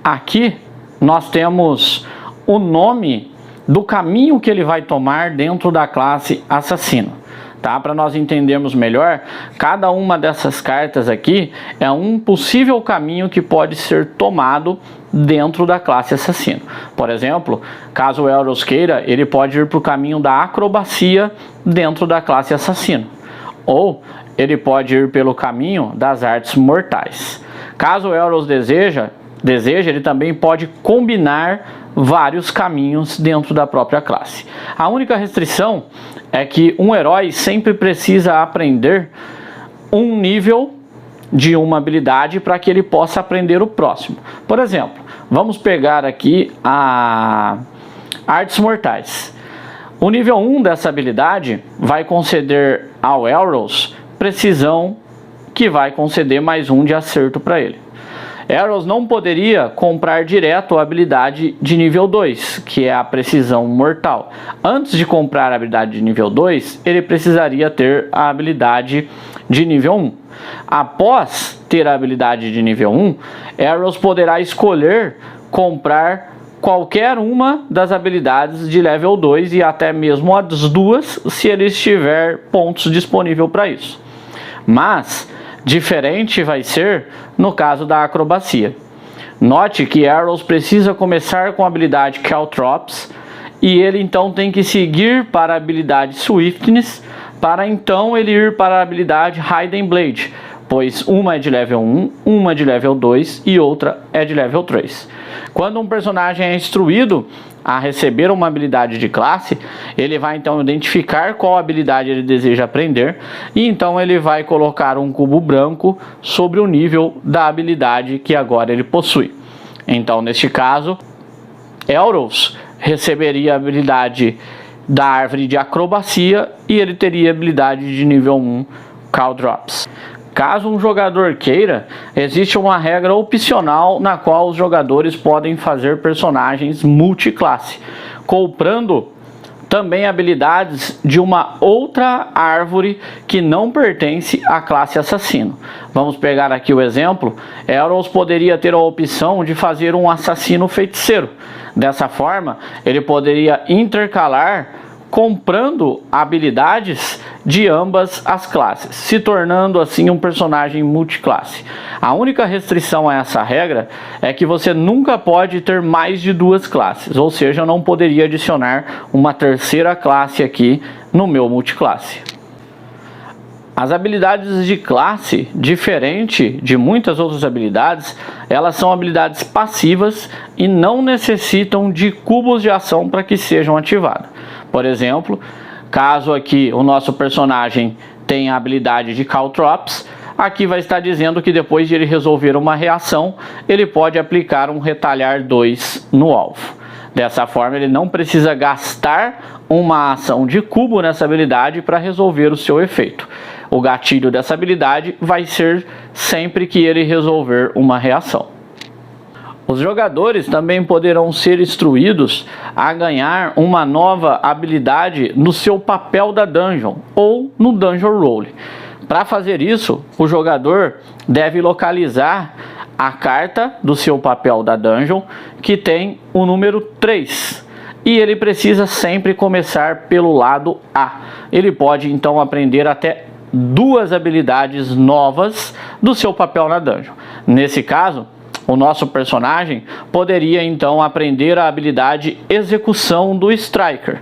aqui nós temos o nome do caminho que ele vai tomar dentro da classe assassino. Tá? Para nós entendermos melhor, cada uma dessas cartas aqui é um possível caminho que pode ser tomado dentro da classe assassino. Por exemplo, caso o Elros queira, ele pode ir para o caminho da acrobacia dentro da classe assassino. Ou ele pode ir pelo caminho das artes mortais. Caso o Elros deseja, ele também pode combinar vários caminhos dentro da própria classe. A única restrição é que um herói sempre precisa aprender um nível de uma habilidade para que ele possa aprender o próximo. Por exemplo, vamos pegar aqui a Artes Mortais. O nível 1 dessa habilidade vai conceder ao Arrows precisão, que vai conceder mais 1 de acerto para ele. Arrows não poderia comprar direto a habilidade de nível 2, que é a precisão mortal. Antes de comprar a habilidade de nível 2, ele precisaria ter a habilidade de nível 1. Após ter a habilidade de nível 1, Arrows poderá escolher comprar qualquer uma das habilidades de level 2 e até mesmo as duas, se ele tiver pontos disponível para isso. Mas diferente vai ser no caso da acrobacia. Note que Arrows precisa começar com a habilidade Caltrops e ele então tem que seguir para a habilidade Swiftness para então ele ir para a habilidade Hidden Blade, pois uma é de level 1, uma é de level 2 e outra é de level 3. Quando um personagem é instruído a receber uma habilidade de classe, ele vai então identificar qual habilidade ele deseja aprender e então ele vai colocar um cubo branco sobre o nível da habilidade que agora ele possui. Então, neste caso, Arrows receberia a habilidade da árvore de acrobacia e ele teria a habilidade de nível 1 Caltrops. Caso um jogador queira, existe uma regra opcional na qual os jogadores podem fazer personagens multiclasse, comprando também habilidades de uma outra árvore que não pertence à classe assassino. Vamos pegar aqui o exemplo. Arrows poderia ter a opção de fazer um assassino feiticeiro. Dessa forma, ele poderia intercalar comprando habilidades de ambas as classes, se tornando assim um personagem multiclasse. A única restrição a essa regra é que você nunca pode ter mais de 2 classes, ou seja, eu não poderia adicionar uma terceira classe aqui no meu multiclasse. As habilidades de classe, diferente de muitas outras habilidades, elas são habilidades passivas e não necessitam de cubos de ação para que sejam ativadas. Por exemplo, caso aqui o nosso personagem tenha a habilidade de Caltrops, aqui vai estar dizendo que depois de ele resolver uma reação, ele pode aplicar um retalhar 2 no alvo. Dessa forma, ele não precisa gastar uma ação de cubo nessa habilidade para resolver o seu efeito. O gatilho dessa habilidade vai ser sempre que ele resolver uma reação. Os jogadores também poderão ser instruídos a ganhar uma nova habilidade no seu papel da dungeon ou no dungeon role. Para fazer isso, o jogador deve localizar a carta do seu papel da dungeon que tem o número 3. E ele precisa sempre começar pelo lado A. Ele pode então aprender até 2 habilidades novas do seu papel na dungeon. Nesse caso, o nosso personagem poderia então aprender a habilidade Execução do Striker.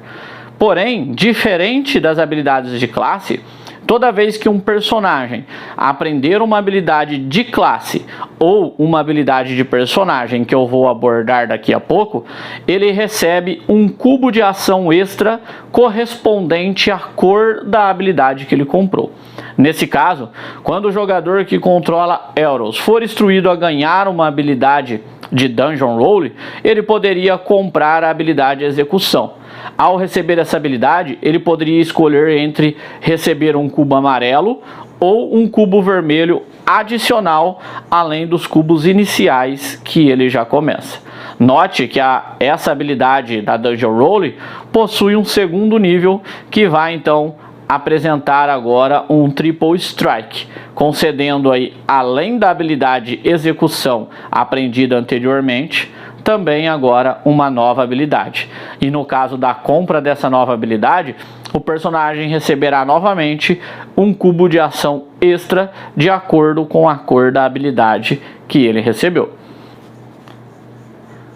Porém, diferente das habilidades de classe, toda vez que um personagem aprender uma habilidade de classe ou uma habilidade de personagem que eu vou abordar daqui a pouco, ele recebe um cubo de ação extra correspondente à cor da habilidade que ele comprou. Nesse caso, quando o jogador que controla Arrows for instruído a ganhar uma habilidade de Dungeon Role, ele poderia comprar a habilidade Execução. Ao receber essa habilidade, ele poderia escolher entre receber um cubo amarelo ou um cubo vermelho adicional, além dos cubos iniciais que ele já começa. Note que essa habilidade da Dungeon Role possui um segundo nível que vai então apresentar agora um Triple Strike, concedendo aí, além da habilidade Execução aprendida anteriormente, também agora uma nova habilidade. E no caso da compra dessa nova habilidade, o personagem receberá novamente um cubo de ação extra de acordo com a cor da habilidade que ele recebeu.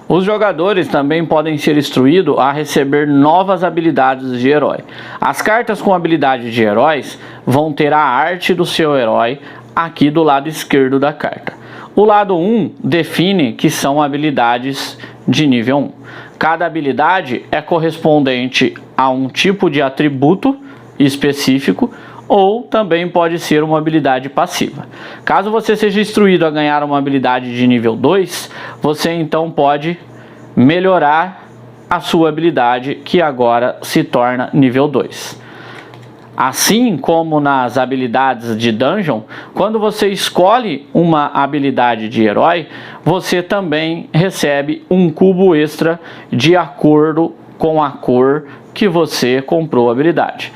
Os jogadores também podem ser instruídos a receber novas habilidades de herói. As cartas com habilidades de heróis vão ter a arte do seu herói aqui do lado esquerdo da carta. O lado 1 define que são habilidades de nível 1. Cada habilidade é correspondente a um tipo de atributo específico ou também pode ser uma habilidade passiva. Caso você seja instruído a ganhar uma habilidade de nível 2, você então pode melhorar a sua habilidade, que agora se torna nível 2. Assim como nas habilidades de Dungeon, quando você escolhe uma habilidade de herói, você também recebe um cubo extra de acordo com a cor que você comprou a habilidade.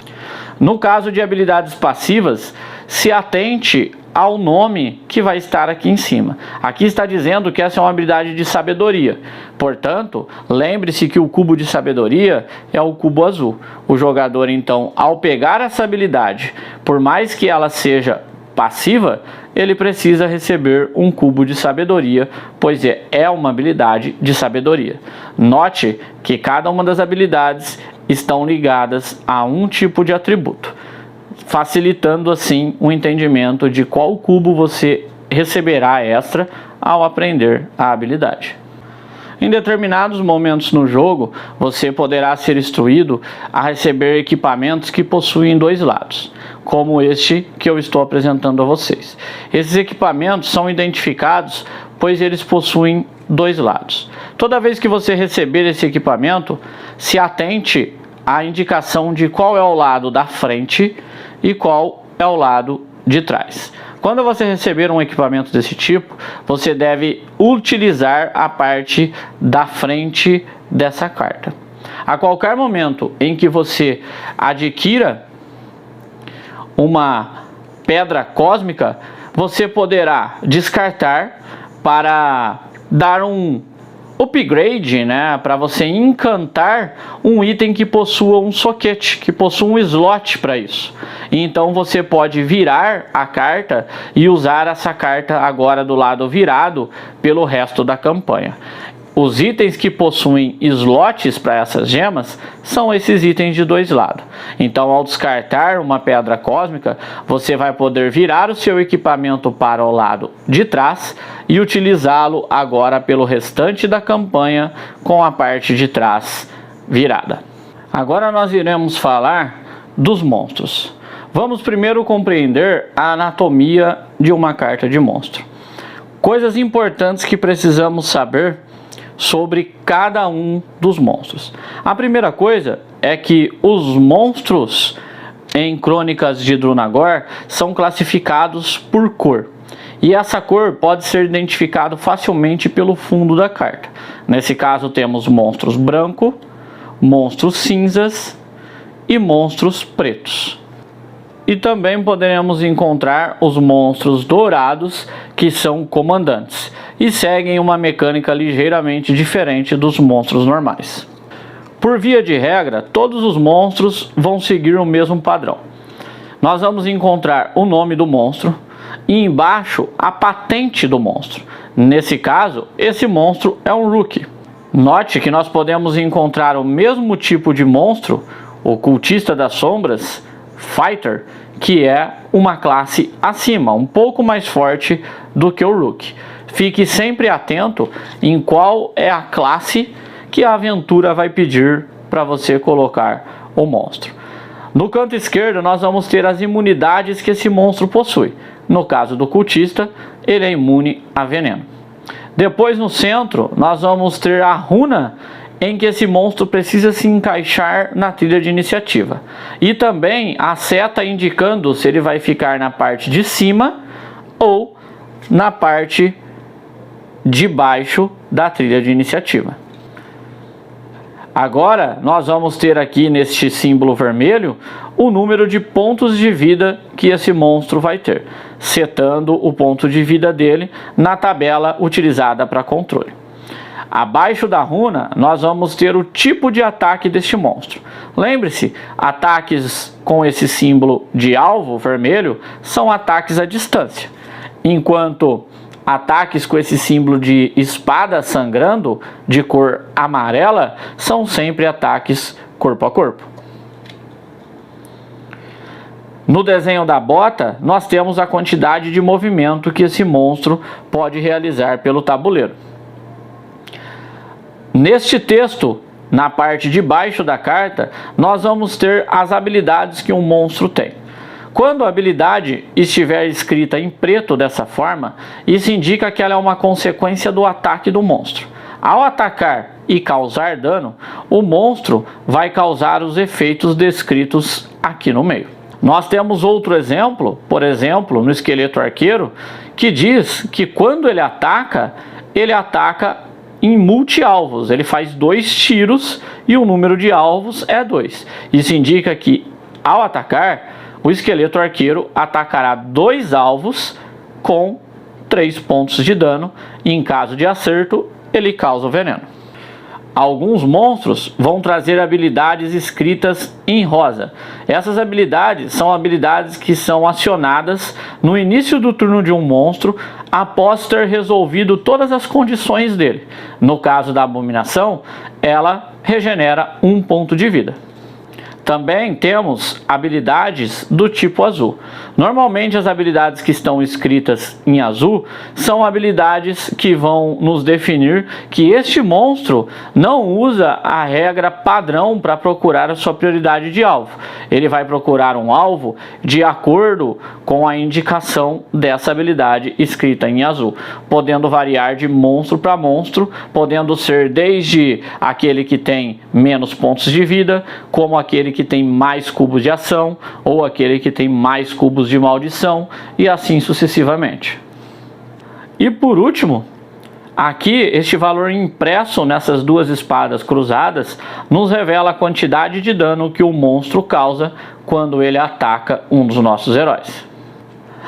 No caso de habilidades passivas, se atente ao nome que vai estar aqui em cima. Aqui está dizendo que essa é uma habilidade de sabedoria. Portanto, lembre-se que o cubo de sabedoria é o cubo azul. O jogador, então, ao pegar essa habilidade, por mais que ela seja passiva, ele precisa receber um cubo de sabedoria, pois é uma habilidade de sabedoria. Note que cada uma das habilidades estão ligadas a um tipo de atributo, facilitando assim o entendimento de qual cubo você receberá extra ao aprender a habilidade. Em determinados momentos no jogo, você poderá ser instruído a receber equipamentos que possuem dois lados, como este que eu estou apresentando a vocês. Esses equipamentos são identificados pois eles possuem dois lados. Toda vez que você receber esse equipamento, se atente à indicação de qual é o lado da frente e qual é o lado de trás. Quando você receber um equipamento desse tipo, você deve utilizar a parte da frente dessa carta. A qualquer momento em que você adquira uma pedra cósmica, você poderá descartar para dar um upgrade, para você encantar um item que possua um soquete, que possua um slot para isso. Então você pode virar a carta e usar essa carta agora do lado virado pelo resto da campanha. Os itens que possuem slots para essas gemas são esses itens de dois lados. Então, ao descartar uma pedra cósmica, você vai poder virar o seu equipamento para o lado de trás e utilizá-lo agora pelo restante da campanha com a parte de trás virada. Agora nós iremos falar dos monstros. Vamos primeiro compreender a anatomia de uma carta de monstro. Coisas importantes que precisamos saber sobre cada um dos monstros. A primeira coisa é que os monstros em Crônicas de Drunagor são classificados por cor. E essa cor pode ser identificado facilmente pelo fundo da carta. Nesse caso temos monstros branco, monstros cinzas e monstros pretos. E também poderemos encontrar os monstros dourados, que são comandantes, e seguem uma mecânica ligeiramente diferente dos monstros normais. Por via de regra, todos os monstros vão seguir o mesmo padrão. Nós vamos encontrar o nome do monstro e embaixo a patente do monstro. Nesse caso, esse monstro é um Rookie. Note que nós podemos encontrar o mesmo tipo de monstro, o Cultista das Sombras, Fighter, que é uma classe acima, um pouco mais forte do que o Rook. Fique sempre atento em qual é a classe que a aventura vai pedir para você colocar o monstro. No canto esquerdo nós vamos ter as imunidades que esse monstro possui. No caso do cultista, ele é imune a veneno. Depois no centro nós vamos ter a runa em que esse monstro precisa se encaixar na trilha de iniciativa. E também a seta indicando se ele vai ficar na parte de cima ou na parte de baixo da trilha de iniciativa. Agora nós vamos ter aqui neste símbolo vermelho o número de pontos de vida que esse monstro vai ter, setando o ponto de vida dele na tabela utilizada para controle. Abaixo da runa, nós vamos ter o tipo de ataque deste monstro. Lembre-se, ataques com esse símbolo de alvo vermelho são ataques à distância, enquanto ataques com esse símbolo de espada sangrando, de cor amarela, são sempre ataques corpo a corpo. No desenho da bota, nós temos a quantidade de movimento que esse monstro pode realizar pelo tabuleiro. Neste texto, na parte de baixo da carta, nós vamos ter as habilidades que um monstro tem. Quando a habilidade estiver escrita em preto dessa forma, isso indica que ela é uma consequência do ataque do monstro. Ao atacar e causar dano, o monstro vai causar os efeitos descritos aqui no meio. Nós temos outro exemplo, por exemplo, no esqueleto arqueiro, que diz que quando ele ataca em multi-alvos. Ele faz 2 tiros e o número de alvos é 2. Isso indica que, ao atacar, o esqueleto arqueiro atacará 2 alvos com 3 pontos de dano e, em caso de acerto, ele causa o veneno. Alguns monstros vão trazer habilidades escritas em rosa. Essas habilidades são habilidades que são acionadas no início do turno de um monstro após ter resolvido todas as condições dele. No caso da abominação, ela regenera 1 ponto de vida. Também temos habilidades do tipo azul. Normalmente as habilidades que estão escritas em azul são habilidades que vão nos definir que este monstro não usa a regra padrão para procurar a sua prioridade de alvo. Ele vai procurar um alvo de acordo com a indicação dessa habilidade escrita em azul, podendo variar de monstro para monstro, podendo ser desde aquele que tem menos pontos de vida, como aquele que tem mais cubos de ação, ou aquele que tem mais cubos de maldição, e assim sucessivamente. E por último, aqui este valor impresso nessas 2 espadas cruzadas nos revela a quantidade de dano que o monstro causa quando ele ataca um dos nossos heróis.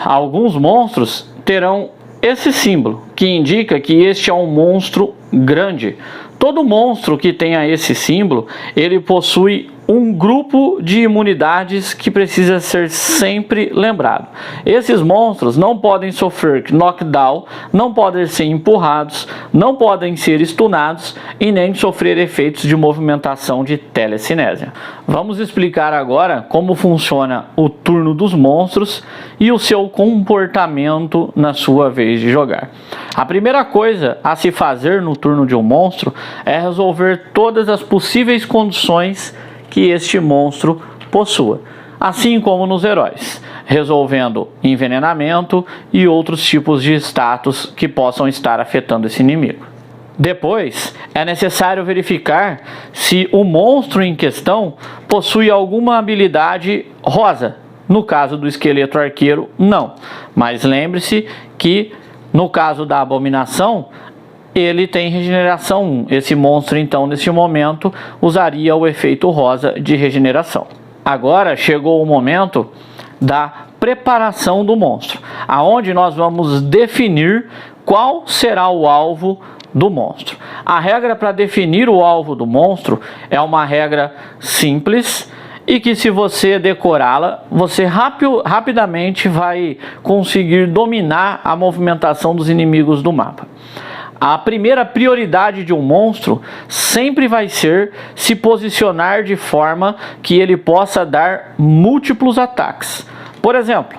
Alguns monstros terão esse símbolo, que indica que este é um monstro grande. Todo monstro que tenha esse símbolo, ele possui um grupo de imunidades que precisa ser sempre lembrado. Esses monstros não podem sofrer knockdown, não podem ser empurrados, não podem ser stunados e nem sofrer efeitos de movimentação de telecinésia. Vamos explicar agora como funciona o turno dos monstros e o seu comportamento na sua vez de jogar. A primeira coisa a se fazer no turno de um monstro é resolver todas as possíveis condições que este monstro possua, assim como nos heróis, resolvendo envenenamento e outros tipos de status que possam estar afetando esse inimigo. Depois, é necessário verificar se o monstro em questão possui alguma habilidade rosa. No caso do esqueleto arqueiro, não. Mas lembre-se que, no caso da abominação, ele tem regeneração 1. Esse monstro, então, neste momento, usaria o efeito rosa de regeneração. Agora chegou o momento da preparação do monstro, aonde nós vamos definir qual será o alvo do monstro. A regra para definir o alvo do monstro é uma regra simples e que, se você decorá-la, você rapidamente vai conseguir dominar a movimentação dos inimigos do mapa. A primeira prioridade de um monstro sempre vai ser se posicionar de forma que ele possa dar múltiplos ataques. Por exemplo,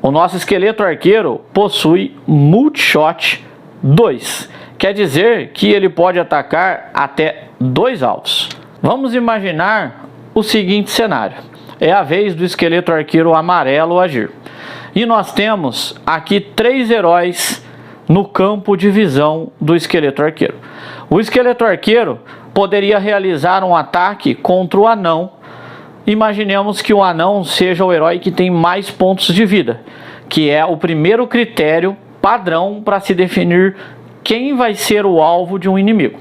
o nosso esqueleto arqueiro possui Multishot 2. Quer dizer que ele pode atacar até 2 alvos. Vamos imaginar o seguinte cenário. É a vez do esqueleto arqueiro amarelo agir. E nós temos aqui 3 heróis no campo de visão do esqueleto arqueiro. O esqueleto arqueiro poderia realizar um ataque contra o anão. Imaginemos que o anão seja o herói que tem mais pontos de vida, que é o primeiro critério padrão para se definir quem vai ser o alvo de um inimigo.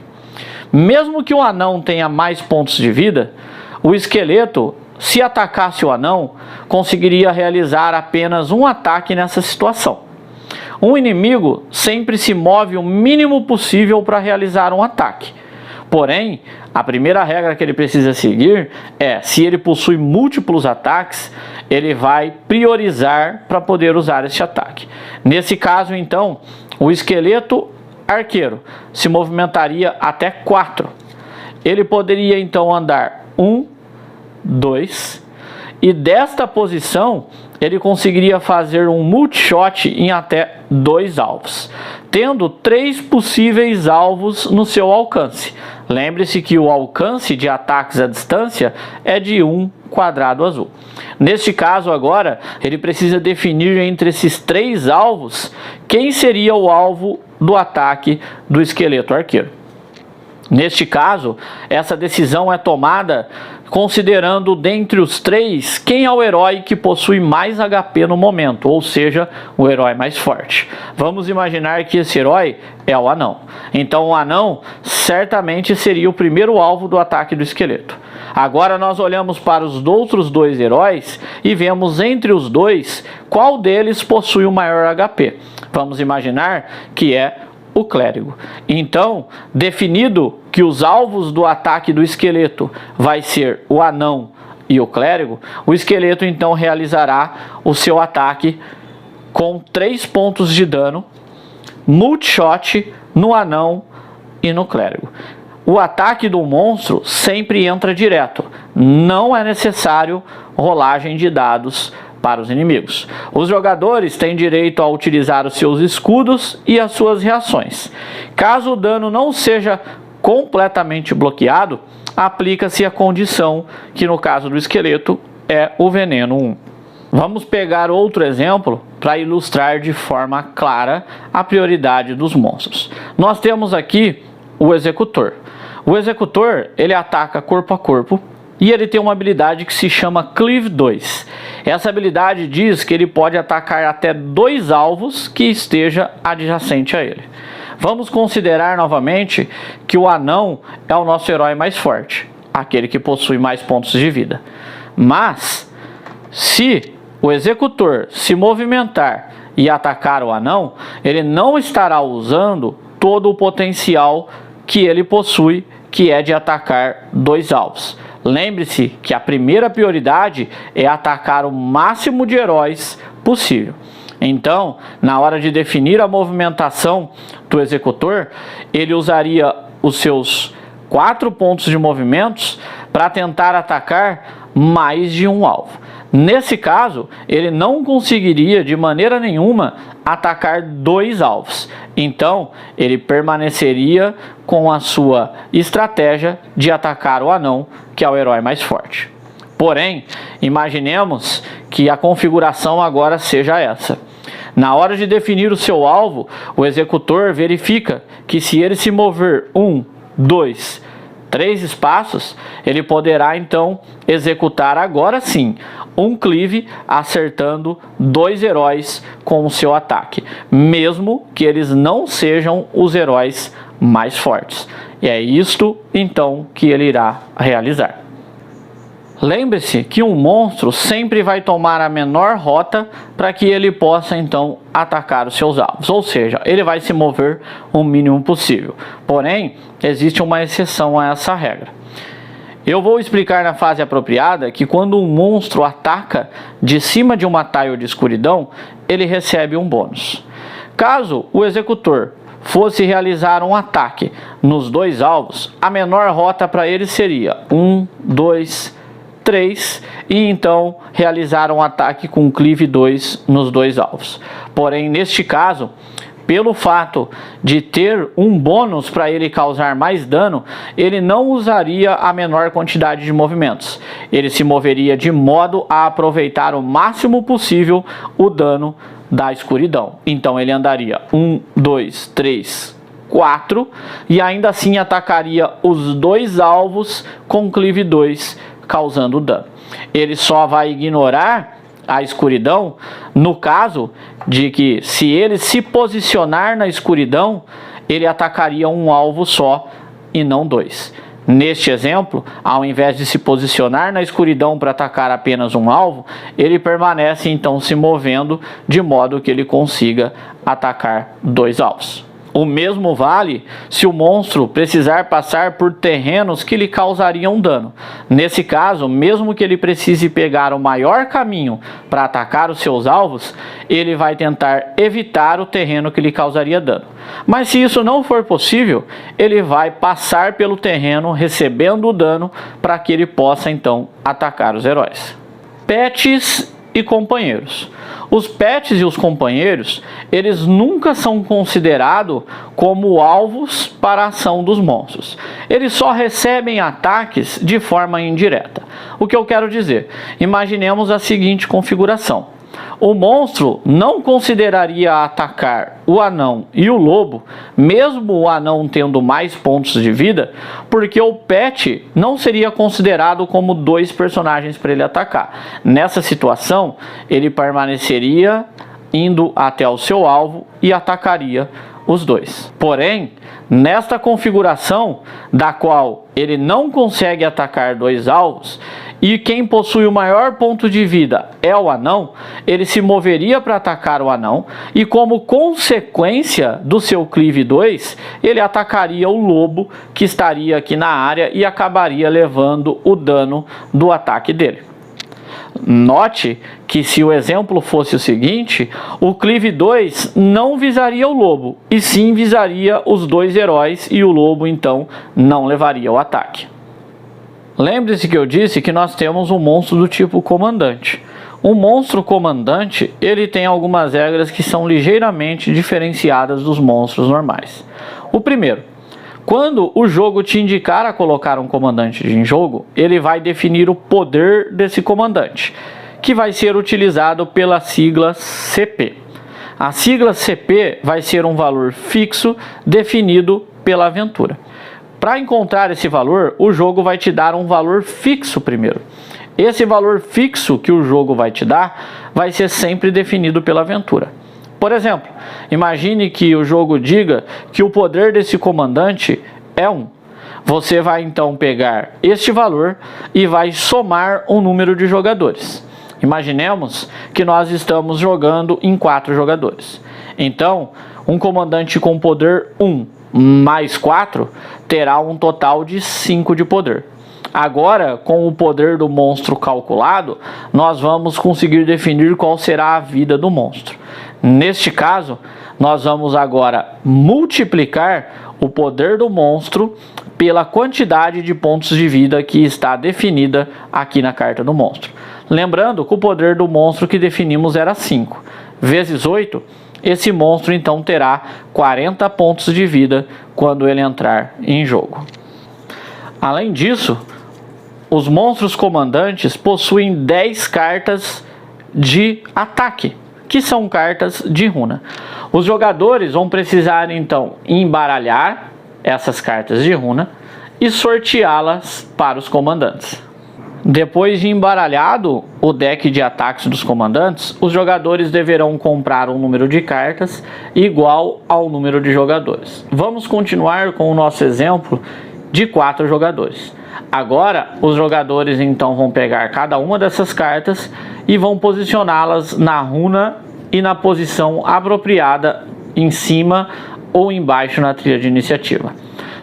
Mesmo que o anão tenha mais pontos de vida, o esqueleto, se atacasse o anão, conseguiria realizar apenas um ataque nessa situação. Um inimigo sempre se move o mínimo possível para realizar um ataque. Porém, a primeira regra que ele precisa seguir é, se ele possui múltiplos ataques, ele vai priorizar para poder usar este ataque. Nesse caso, então, o esqueleto arqueiro se movimentaria até 4. Ele poderia então andar 1, 2, e desta posição ele conseguiria fazer um multishot em até 2 alvos, tendo 3 possíveis alvos no seu alcance. Lembre-se que o alcance de ataques à distância é de 1 quadrado azul. Neste caso agora, ele precisa definir entre esses 3 alvos quem seria o alvo do ataque do esqueleto arqueiro. Neste caso, essa decisão é tomada considerando dentre os três quem é o herói que possui mais HP no momento, ou seja, o herói mais forte. Vamos imaginar que esse herói é o anão. Então o anão certamente seria o primeiro alvo do ataque do esqueleto. Agora nós olhamos para os outros dois heróis e vemos entre os dois qual deles possui o maior HP. Vamos imaginar que é o clérigo. Então, definido que os alvos do ataque do esqueleto vai ser o anão e o clérigo, o esqueleto então realizará o seu ataque com 3 pontos de dano, multishot no anão e no clérigo. O ataque do monstro sempre entra direto, não é necessário rolagem de dados para os inimigos. Os jogadores têm direito a utilizar os seus escudos e as suas reações. Caso o dano não seja completamente bloqueado, aplica-se a condição, que no caso do esqueleto é o veneno 1. Vamos pegar outro exemplo para ilustrar de forma clara a prioridade dos monstros. Nós temos aqui o executor. O executor, ele ataca corpo a corpo e ele tem uma habilidade que se chama Cleave 2. Essa habilidade diz que ele pode atacar até 2 alvos que esteja adjacente a ele. Vamos considerar novamente que o anão é o nosso herói mais forte, aquele que possui mais pontos de vida. Mas, se o executor se movimentar e atacar o anão, ele não estará usando todo o potencial que ele possui, que é de atacar 2 alvos. Lembre-se que a primeira prioridade é atacar o máximo de heróis possível. Então, na hora de definir a movimentação do executor, ele usaria os seus 4 pontos de movimentos para tentar atacar mais de um alvo. Nesse caso, ele não conseguiria de maneira nenhuma atacar 2 alvos. Então, ele permaneceria com a sua estratégia de atacar o anão, que é o herói mais forte. Porém, imaginemos que a configuração agora seja essa. Na hora de definir o seu alvo, o executor verifica que se ele se mover 1, 2, 3 espaços, ele poderá então executar agora sim um cleave, acertando 2 heróis com o seu ataque, mesmo que eles não sejam os heróis mais fortes. E é isto então que ele irá realizar. Lembre-se que um monstro sempre vai tomar a menor rota para que ele possa então atacar os seus alvos, ou seja, ele vai se mover o mínimo possível. Porém, existe uma exceção a essa regra. Eu vou explicar na fase apropriada que quando um monstro ataca de cima de uma tile de escuridão, ele recebe um bônus. Caso o executor fosse realizar um ataque nos 2 alvos, a menor rota para ele seria 1, 2, 3 e então realizar um ataque com Cleave 2 nos 2 alvos. Porém, neste caso, pelo fato de ter um bônus para ele causar mais dano, ele não usaria a menor quantidade de movimentos. Ele se moveria de modo a aproveitar o máximo possível o dano da escuridão. Então ele andaria 1, 2, 3, 4 e ainda assim atacaria os 2 alvos com Cleave 2, causando dano. Ele só vai ignorar a escuridão no caso de que, se ele se posicionar na escuridão, ele atacaria um alvo só e não 2. Neste exemplo, ao invés de se posicionar na escuridão para atacar apenas um alvo, ele permanece então se movendo de modo que ele consiga atacar 2 alvos. O mesmo vale se o monstro precisar passar por terrenos que lhe causariam dano. Nesse caso, mesmo que ele precise pegar o maior caminho para atacar os seus alvos, ele vai tentar evitar o terreno que lhe causaria dano. Mas se isso não for possível, ele vai passar pelo terreno recebendo o dano para que ele possa então atacar os heróis. Pets e companheiros. Os pets e os companheiros, eles nunca são considerados como alvos para a ação dos monstros. Eles só recebem ataques de forma indireta. O que eu quero dizer? Imaginemos a seguinte configuração. O monstro não consideraria atacar o anão e o lobo, mesmo o anão tendo mais pontos de vida, porque o pet não seria considerado como dois personagens para ele atacar. Nessa situação, ele permaneceria indo até o seu alvo e atacaria os dois. Porém, nesta configuração, da qual ele não consegue atacar dois alvos, e quem possui o maior ponto de vida é o anão, ele se moveria para atacar o anão, e como consequência do seu cleave 2, ele atacaria o lobo que estaria aqui na área e acabaria levando o dano do ataque dele. Note que se o exemplo fosse o seguinte, o cleave 2 não visaria o lobo, e sim visaria os dois heróis, e o lobo então não levaria o ataque. Lembre-se que eu disse que nós temos um monstro do tipo comandante. O monstro comandante, ele tem algumas regras que são ligeiramente diferenciadas dos monstros normais. O primeiro, quando o jogo te indicar a colocar um comandante em jogo, ele vai definir o poder desse comandante, que vai ser utilizado pela sigla CP. A sigla CP vai ser um valor fixo definido pela aventura. Para encontrar esse valor, o jogo vai te dar um valor fixo primeiro. Esse valor fixo que o jogo vai te dar vai ser sempre definido pela aventura. Por exemplo, imagine que o jogo diga que o poder desse comandante é 1. Você vai então pegar este valor e vai somar o número de jogadores. Imaginemos que nós estamos jogando em 4 jogadores. Então, um comandante com poder 1 mais 4 terá um total de 5 de poder. Agora, com o poder do monstro calculado, nós vamos conseguir definir qual será a vida do monstro. Neste caso, nós vamos agora multiplicar o poder do monstro pela quantidade de pontos de vida que está definida aqui na carta do monstro. Lembrando que o poder do monstro que definimos era 5. Vezes 8, esse monstro então terá 40 pontos de vida quando ele entrar em jogo. Além disso, os monstros comandantes possuem 10 cartas de ataque, que são cartas de runa. Os jogadores vão precisar então embaralhar essas cartas de runa e sorteá-las para os comandantes. Depois de embaralhado o deck de ataques dos comandantes, os jogadores deverão comprar um número de cartas igual ao número de jogadores. Vamos continuar com o nosso exemplo de 4 jogadores. Agora, os jogadores então vão pegar cada uma dessas cartas e vão posicioná-las na runa e na posição apropriada em cima ou embaixo na trilha de iniciativa.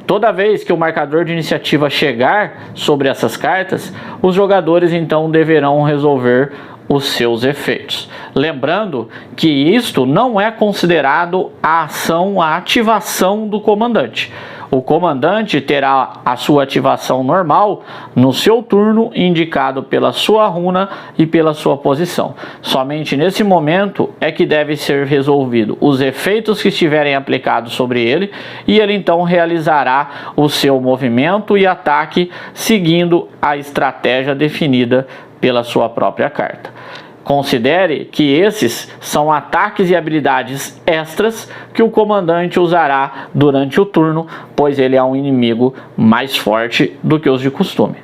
Toda vez que o marcador de iniciativa chegar sobre essas cartas, os jogadores então deverão resolver os seus efeitos. Lembrando que isto não é considerado a ação, a ativação do comandante. O comandante terá a sua ativação normal no seu turno, indicado pela sua runa e pela sua posição. Somente nesse momento é que deve ser resolvido os efeitos que estiverem aplicados sobre ele, e ele então realizará o seu movimento e ataque seguindo a estratégia definida pela sua própria carta. Considere que esses são ataques e habilidades extras que o comandante usará durante o turno, pois ele é um inimigo mais forte do que os de costume.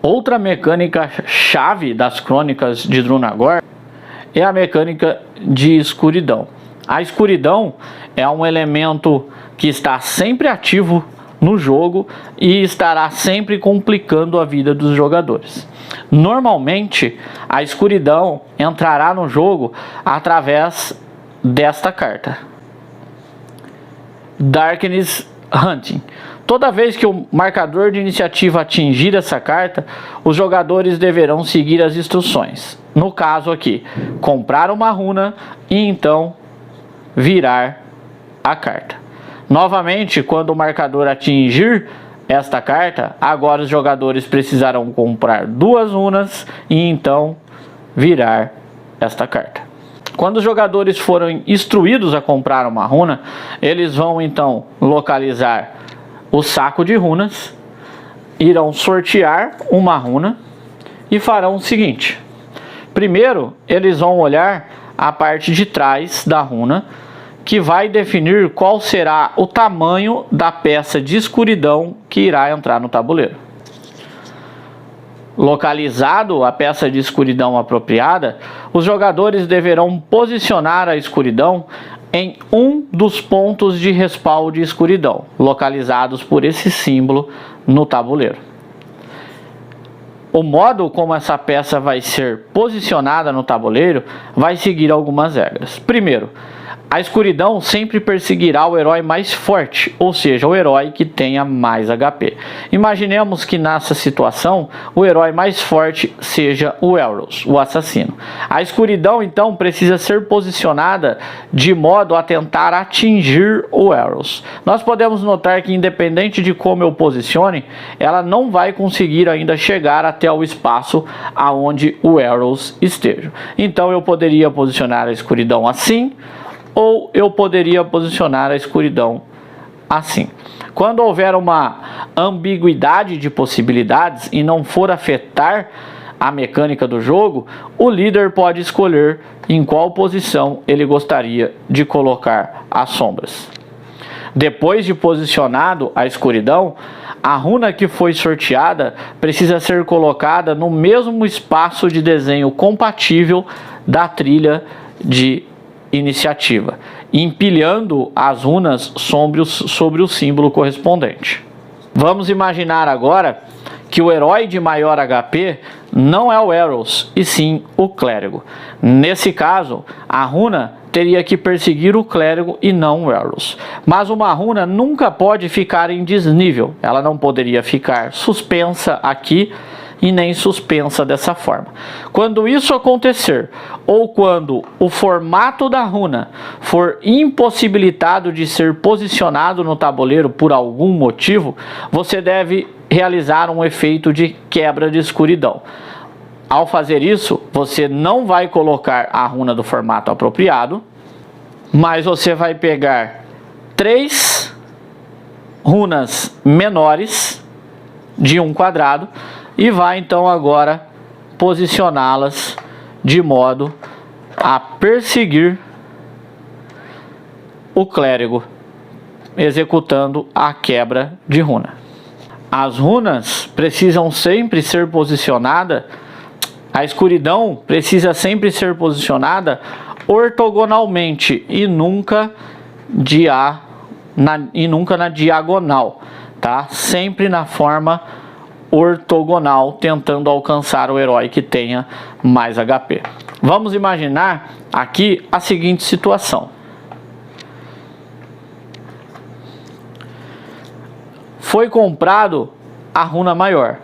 Outra mecânica chave das crônicas de Drunagor é a mecânica de escuridão. A escuridão é um elemento que está sempre ativo no jogo e estará sempre complicando a vida dos jogadores. Normalmente, a escuridão entrará no jogo através desta carta, Darkness Hunting. Toda vez que o marcador de iniciativa atingir essa carta, os jogadores deverão seguir as instruções. No caso aqui, comprar uma runa e então virar a carta. Novamente, quando o marcador atingir esta carta, agora os jogadores precisarão comprar 2 runas e então virar esta carta. Quando os jogadores forem instruídos a comprar uma runa, eles vão então localizar o saco de runas, irão sortear uma runa e farão o seguinte: Primeiro, eles vão olhar a parte de trás da runa, que vai definir qual será o tamanho da peça de escuridão que irá entrar no tabuleiro. Localizado a peça de escuridão apropriada, os jogadores deverão posicionar a escuridão em um dos pontos de respawn de escuridão, localizados por esse símbolo no tabuleiro. O modo como essa peça vai ser posicionada no tabuleiro vai seguir algumas regras. Primeiro, a escuridão sempre perseguirá o herói mais forte, ou seja, o herói que tenha mais HP. Imaginemos que nessa situação o herói mais forte seja o Elros, o assassino. A escuridão então precisa ser posicionada de modo a tentar atingir o Elros. Nós podemos notar que independente de como eu posicione, ela não vai conseguir ainda chegar até o espaço aonde o Elros esteja. Então eu poderia posicionar a escuridão assim, ou eu poderia posicionar a escuridão assim. Quando houver uma ambiguidade de possibilidades e não for afetar a mecânica do jogo, o líder pode escolher em qual posição ele gostaria de colocar as sombras. Depois de posicionado a escuridão, a runa que foi sorteada precisa ser colocada no mesmo espaço de desenho compatível da trilha de iniciativa, empilhando as runas sobre o símbolo correspondente. Vamos imaginar agora que o herói de maior HP não é o Elros, e sim o clérigo. Nesse caso, a runa teria que perseguir o clérigo e não o Elros. Mas uma runa nunca pode ficar em desnível, ela não poderia ficar suspensa aqui e nem suspensa dessa forma. Quando isso acontecer, ou quando o formato da runa for impossibilitado de ser posicionado no tabuleiro por algum motivo, você deve realizar um efeito de quebra de escuridão. Ao fazer isso, você não vai colocar a runa do formato apropriado, mas você vai pegar 3 runas menores de um quadrado e vai então agora posicioná-las de modo a perseguir o clérigo, executando a quebra de runa. As runas precisam sempre ser posicionadas, a escuridão precisa sempre ser posicionada ortogonalmente e nunca na diagonal, tá? Sempre na forma ortogonal, tentando alcançar o herói que tenha mais HP. Vamos imaginar aqui a seguinte situação. Foi comprado a runa maior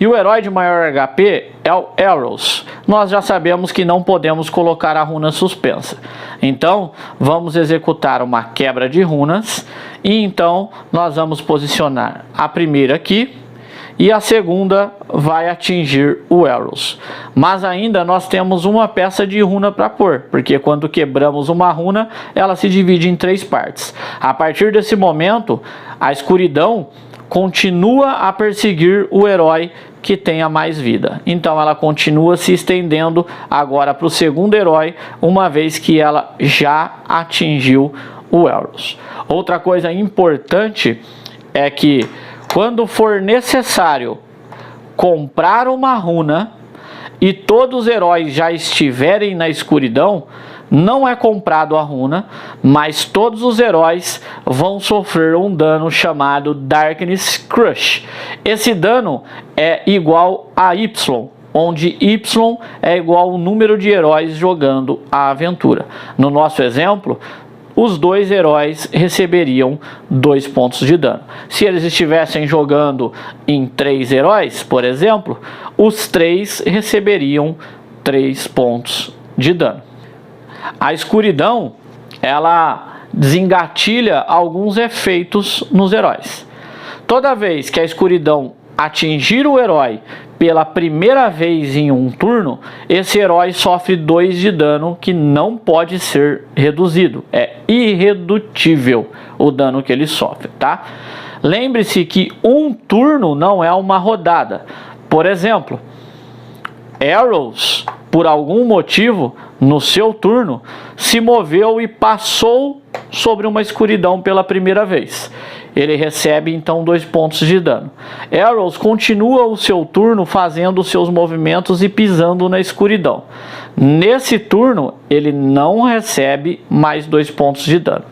e o herói de maior HP é o Elros. Nós já sabemos que não podemos colocar a runa suspensa. Então, vamos executar uma quebra de runas e então nós vamos posicionar a primeira aqui e a segunda vai atingir o Elros. Mas ainda nós temos uma peça de runa para pôr, porque quando quebramos uma runa, ela se divide em 3 partes. A partir desse momento, a escuridão continua a perseguir o herói que tenha mais vida. Então ela continua se estendendo agora para o segundo herói, uma vez que ela já atingiu o Elros. Outra coisa importante é que quando for necessário comprar uma runa e todos os heróis já estiverem na escuridão, não é comprado a runa, mas todos os heróis vão sofrer um dano chamado Darkness Crush. Esse dano é igual a Y, onde Y é igual ao número de heróis jogando a aventura. No nosso exemplo, os 2 heróis receberiam 2 pontos de dano. Se eles estivessem jogando em 3 heróis, por exemplo, os 3 receberiam 3 pontos de dano. A escuridão, ela desengatilha alguns efeitos nos heróis. Toda vez que a escuridão atingir o herói pela primeira vez em um turno, esse herói sofre 2 de dano que não pode ser reduzido. É irredutível o dano que ele sofre, tá? Lembre-se que um turno não é uma rodada. Por exemplo, Elros por algum motivo, no seu turno, se moveu e passou sobre uma escuridão pela primeira vez. Ele recebe então 2 pontos de dano. Arrows continua o seu turno fazendo seus movimentos e pisando na escuridão. Nesse turno, ele não recebe mais 2 pontos de dano.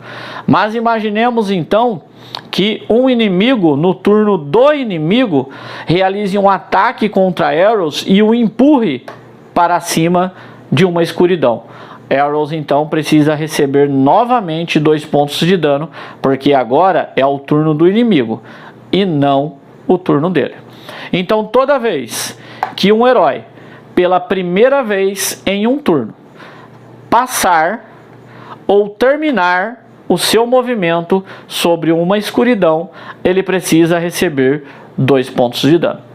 Mas imaginemos então que um inimigo, no turno do inimigo, realize um ataque contra Arrows e o empurre para cima de uma escuridão. Arrows então precisa receber novamente 2 pontos de dano, porque agora é o turno do inimigo e não o turno dele. Então toda vez que um herói, pela primeira vez em um turno, passar ou terminar o seu movimento sobre uma escuridão, ele precisa receber 2 pontos de dano.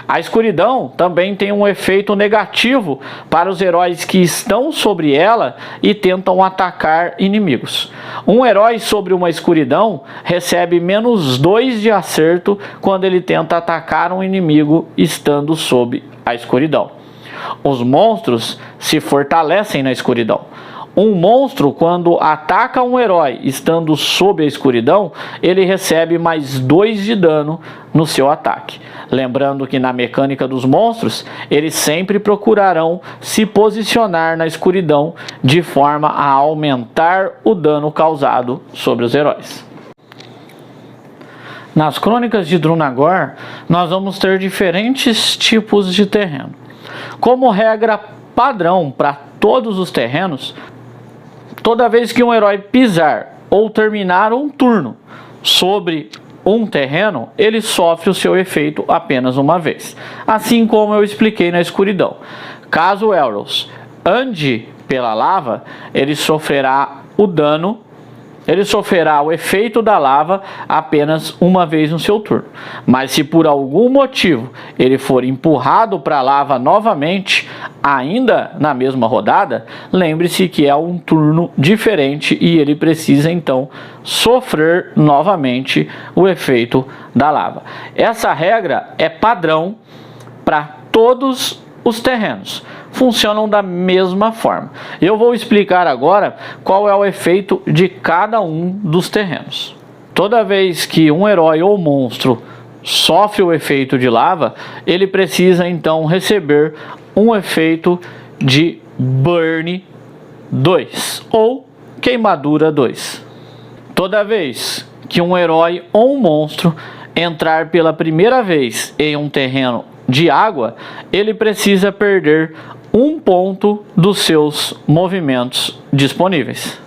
A escuridão também tem um efeito negativo para os heróis que estão sobre ela e tentam atacar inimigos. Um herói sobre uma escuridão recebe -2 de acerto quando ele tenta atacar um inimigo estando sob a escuridão. Os monstros se fortalecem na escuridão. Um monstro, quando ataca um herói estando sob a escuridão, ele recebe mais 2 de dano no seu ataque. Lembrando que na mecânica dos monstros, eles sempre procurarão se posicionar na escuridão de forma a aumentar o dano causado sobre os heróis. Nas Crônicas de Drunagor, nós vamos ter diferentes tipos de terreno. Como regra padrão para todos os terrenos, toda vez que um herói pisar ou terminar um turno sobre um terreno, ele sofre o seu efeito apenas uma vez, assim como eu expliquei na escuridão. Caso Arrows ande pela lava, ele sofrerá o efeito da lava apenas uma vez no seu turno. Mas se por algum motivo ele for empurrado para a lava novamente, ainda na mesma rodada, lembre-se que é um turno diferente e ele precisa então sofrer novamente o efeito da lava. Essa regra é padrão para todos os terrenos. Funcionam da mesma forma. Eu vou explicar agora qual é o efeito de cada um dos terrenos. Toda vez que um herói ou monstro sofre o efeito de lava, ele precisa então receber um efeito de Burn 2 ou Queimadura 2. Toda vez que um herói ou um monstro entrar pela primeira vez em um terreno de água, ele precisa perder 1 ponto dos seus movimentos disponíveis.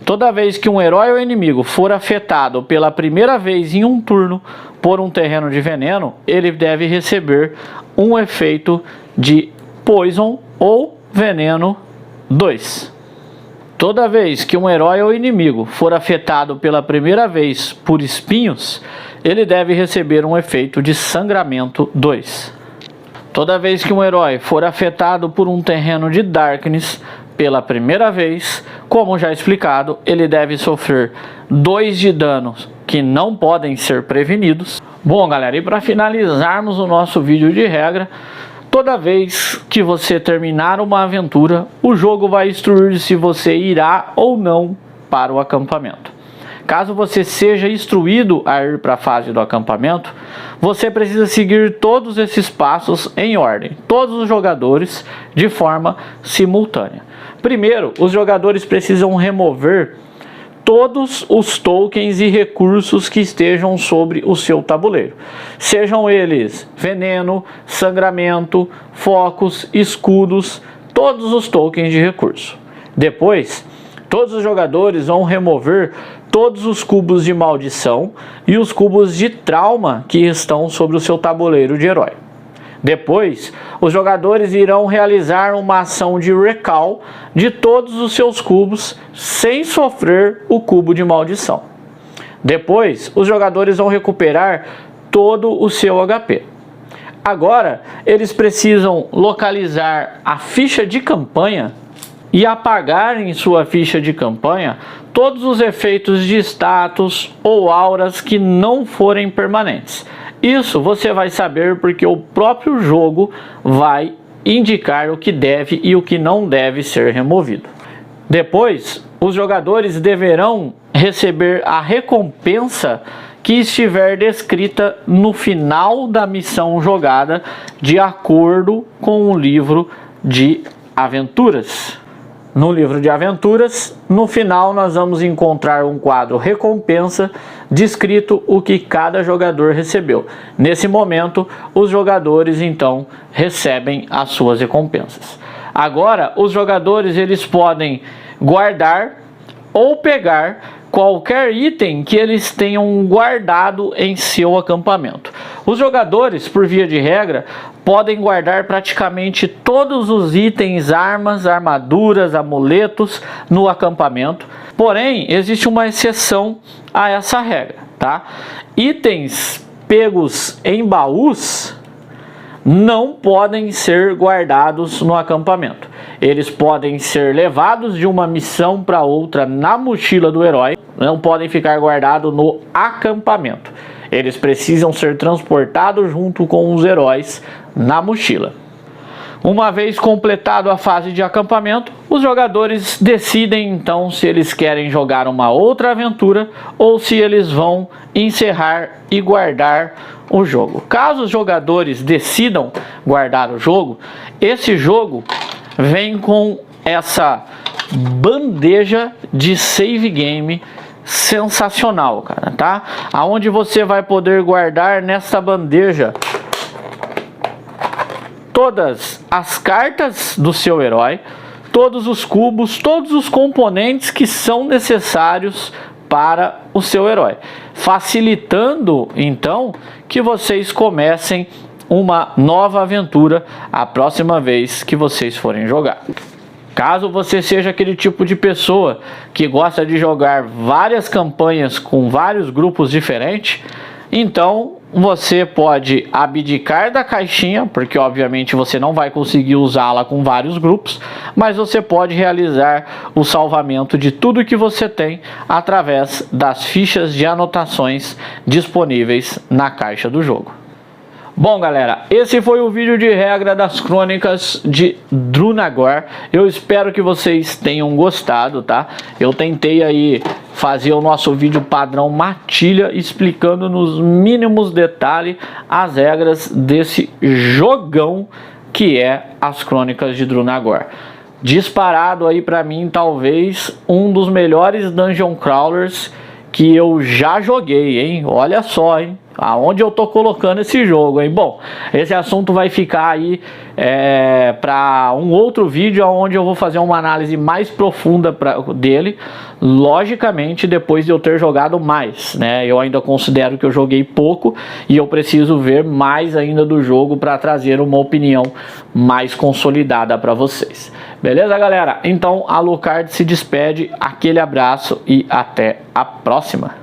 Toda vez que um herói ou inimigo for afetado pela primeira vez em um turno por um terreno de veneno, ele deve receber um efeito de Poison ou Veneno 2. Toda vez que um herói ou inimigo for afetado pela primeira vez por espinhos, ele deve receber um efeito de Sangramento 2. Toda vez que um herói for afetado por um terreno de Darkness pela primeira vez, como já explicado, ele deve sofrer 2 de danos que não podem ser prevenidos. Bom, galera, e para finalizarmos o nosso vídeo de regra, toda vez que você terminar uma aventura, o jogo vai instruir se você irá ou não para o acampamento. Caso você seja instruído a ir para a fase do acampamento, você precisa seguir todos esses passos em ordem, todos os jogadores, de forma simultânea. Primeiro, os jogadores precisam remover todos os tokens e recursos que estejam sobre o seu tabuleiro. Sejam eles veneno, sangramento, focos, escudos, todos os tokens de recurso. Depois, todos os jogadores vão remover todos os cubos de maldição e os cubos de trauma que estão sobre o seu tabuleiro de herói. Depois, os jogadores irão realizar uma ação de recall de todos os seus cubos sem sofrer o cubo de maldição. Depois, os jogadores vão recuperar todo o seu HP. Agora, eles precisam localizar a ficha de campanha e apagar em sua ficha de campanha todos os efeitos de status ou auras que não forem permanentes. Isso você vai saber porque o próprio jogo vai indicar o que deve e o que não deve ser removido. Depois, os jogadores deverão receber a recompensa que estiver descrita no final da missão jogada, de acordo com o livro de aventuras. No livro de aventuras, no final nós vamos encontrar um quadro recompensa, descrito o que cada jogador recebeu. Nesse momento, os jogadores então recebem as suas recompensas. Agora, os jogadores eles podem guardar ou pegar qualquer item que eles tenham guardado em seu acampamento. Os jogadores, por via de regra, podem guardar praticamente todos os itens, armas, armaduras, amuletos no acampamento. Porém, existe uma exceção a essa regra, tá? Itens pegos em baús não podem ser guardados no acampamento. Eles podem ser levados de uma missão para outra na mochila do herói, não podem ficar guardados no acampamento. Eles precisam ser transportados junto com os heróis na mochila. Uma vez completado a fase de acampamento, os jogadores decidem então se eles querem jogar uma outra aventura ou se eles vão encerrar e guardar o jogo. Caso os jogadores decidam guardar o jogo, esse jogo vem com essa bandeja de save game sensacional, cara, tá? Aonde você vai poder guardar nessa bandeja todas as cartas do seu herói, todos os cubos, todos os componentes que são necessários para o seu herói, facilitando então que vocês comecem uma nova aventura a próxima vez que vocês forem jogar. Caso você seja aquele tipo de pessoa que gosta de jogar várias campanhas com vários grupos diferentes, então você pode abdicar da caixinha, porque obviamente você não vai conseguir usá-la com vários grupos, mas você pode realizar o salvamento de tudo que você tem através das fichas de anotações disponíveis na caixa do jogo. Bom, galera, esse foi o vídeo de regra das Crônicas de Drunagor. Eu espero que vocês tenham gostado, tá? Eu tentei aí fazer o nosso vídeo padrão matilha, explicando nos mínimos detalhes as regras desse jogão que é as Crônicas de Drunagor. Disparado aí pra mim, talvez um dos melhores dungeon crawlers que eu já joguei, hein? Olha só, hein? Aonde eu tô colocando esse jogo, hein? Bom, esse assunto vai ficar aí para um outro vídeo, onde eu vou fazer uma análise mais profunda dele, logicamente depois de eu ter jogado mais, né? Eu ainda considero que eu joguei pouco e eu preciso ver mais ainda do jogo para trazer uma opinião mais consolidada para vocês. Beleza, galera? Então a Alucard se despede, aquele abraço e até a próxima.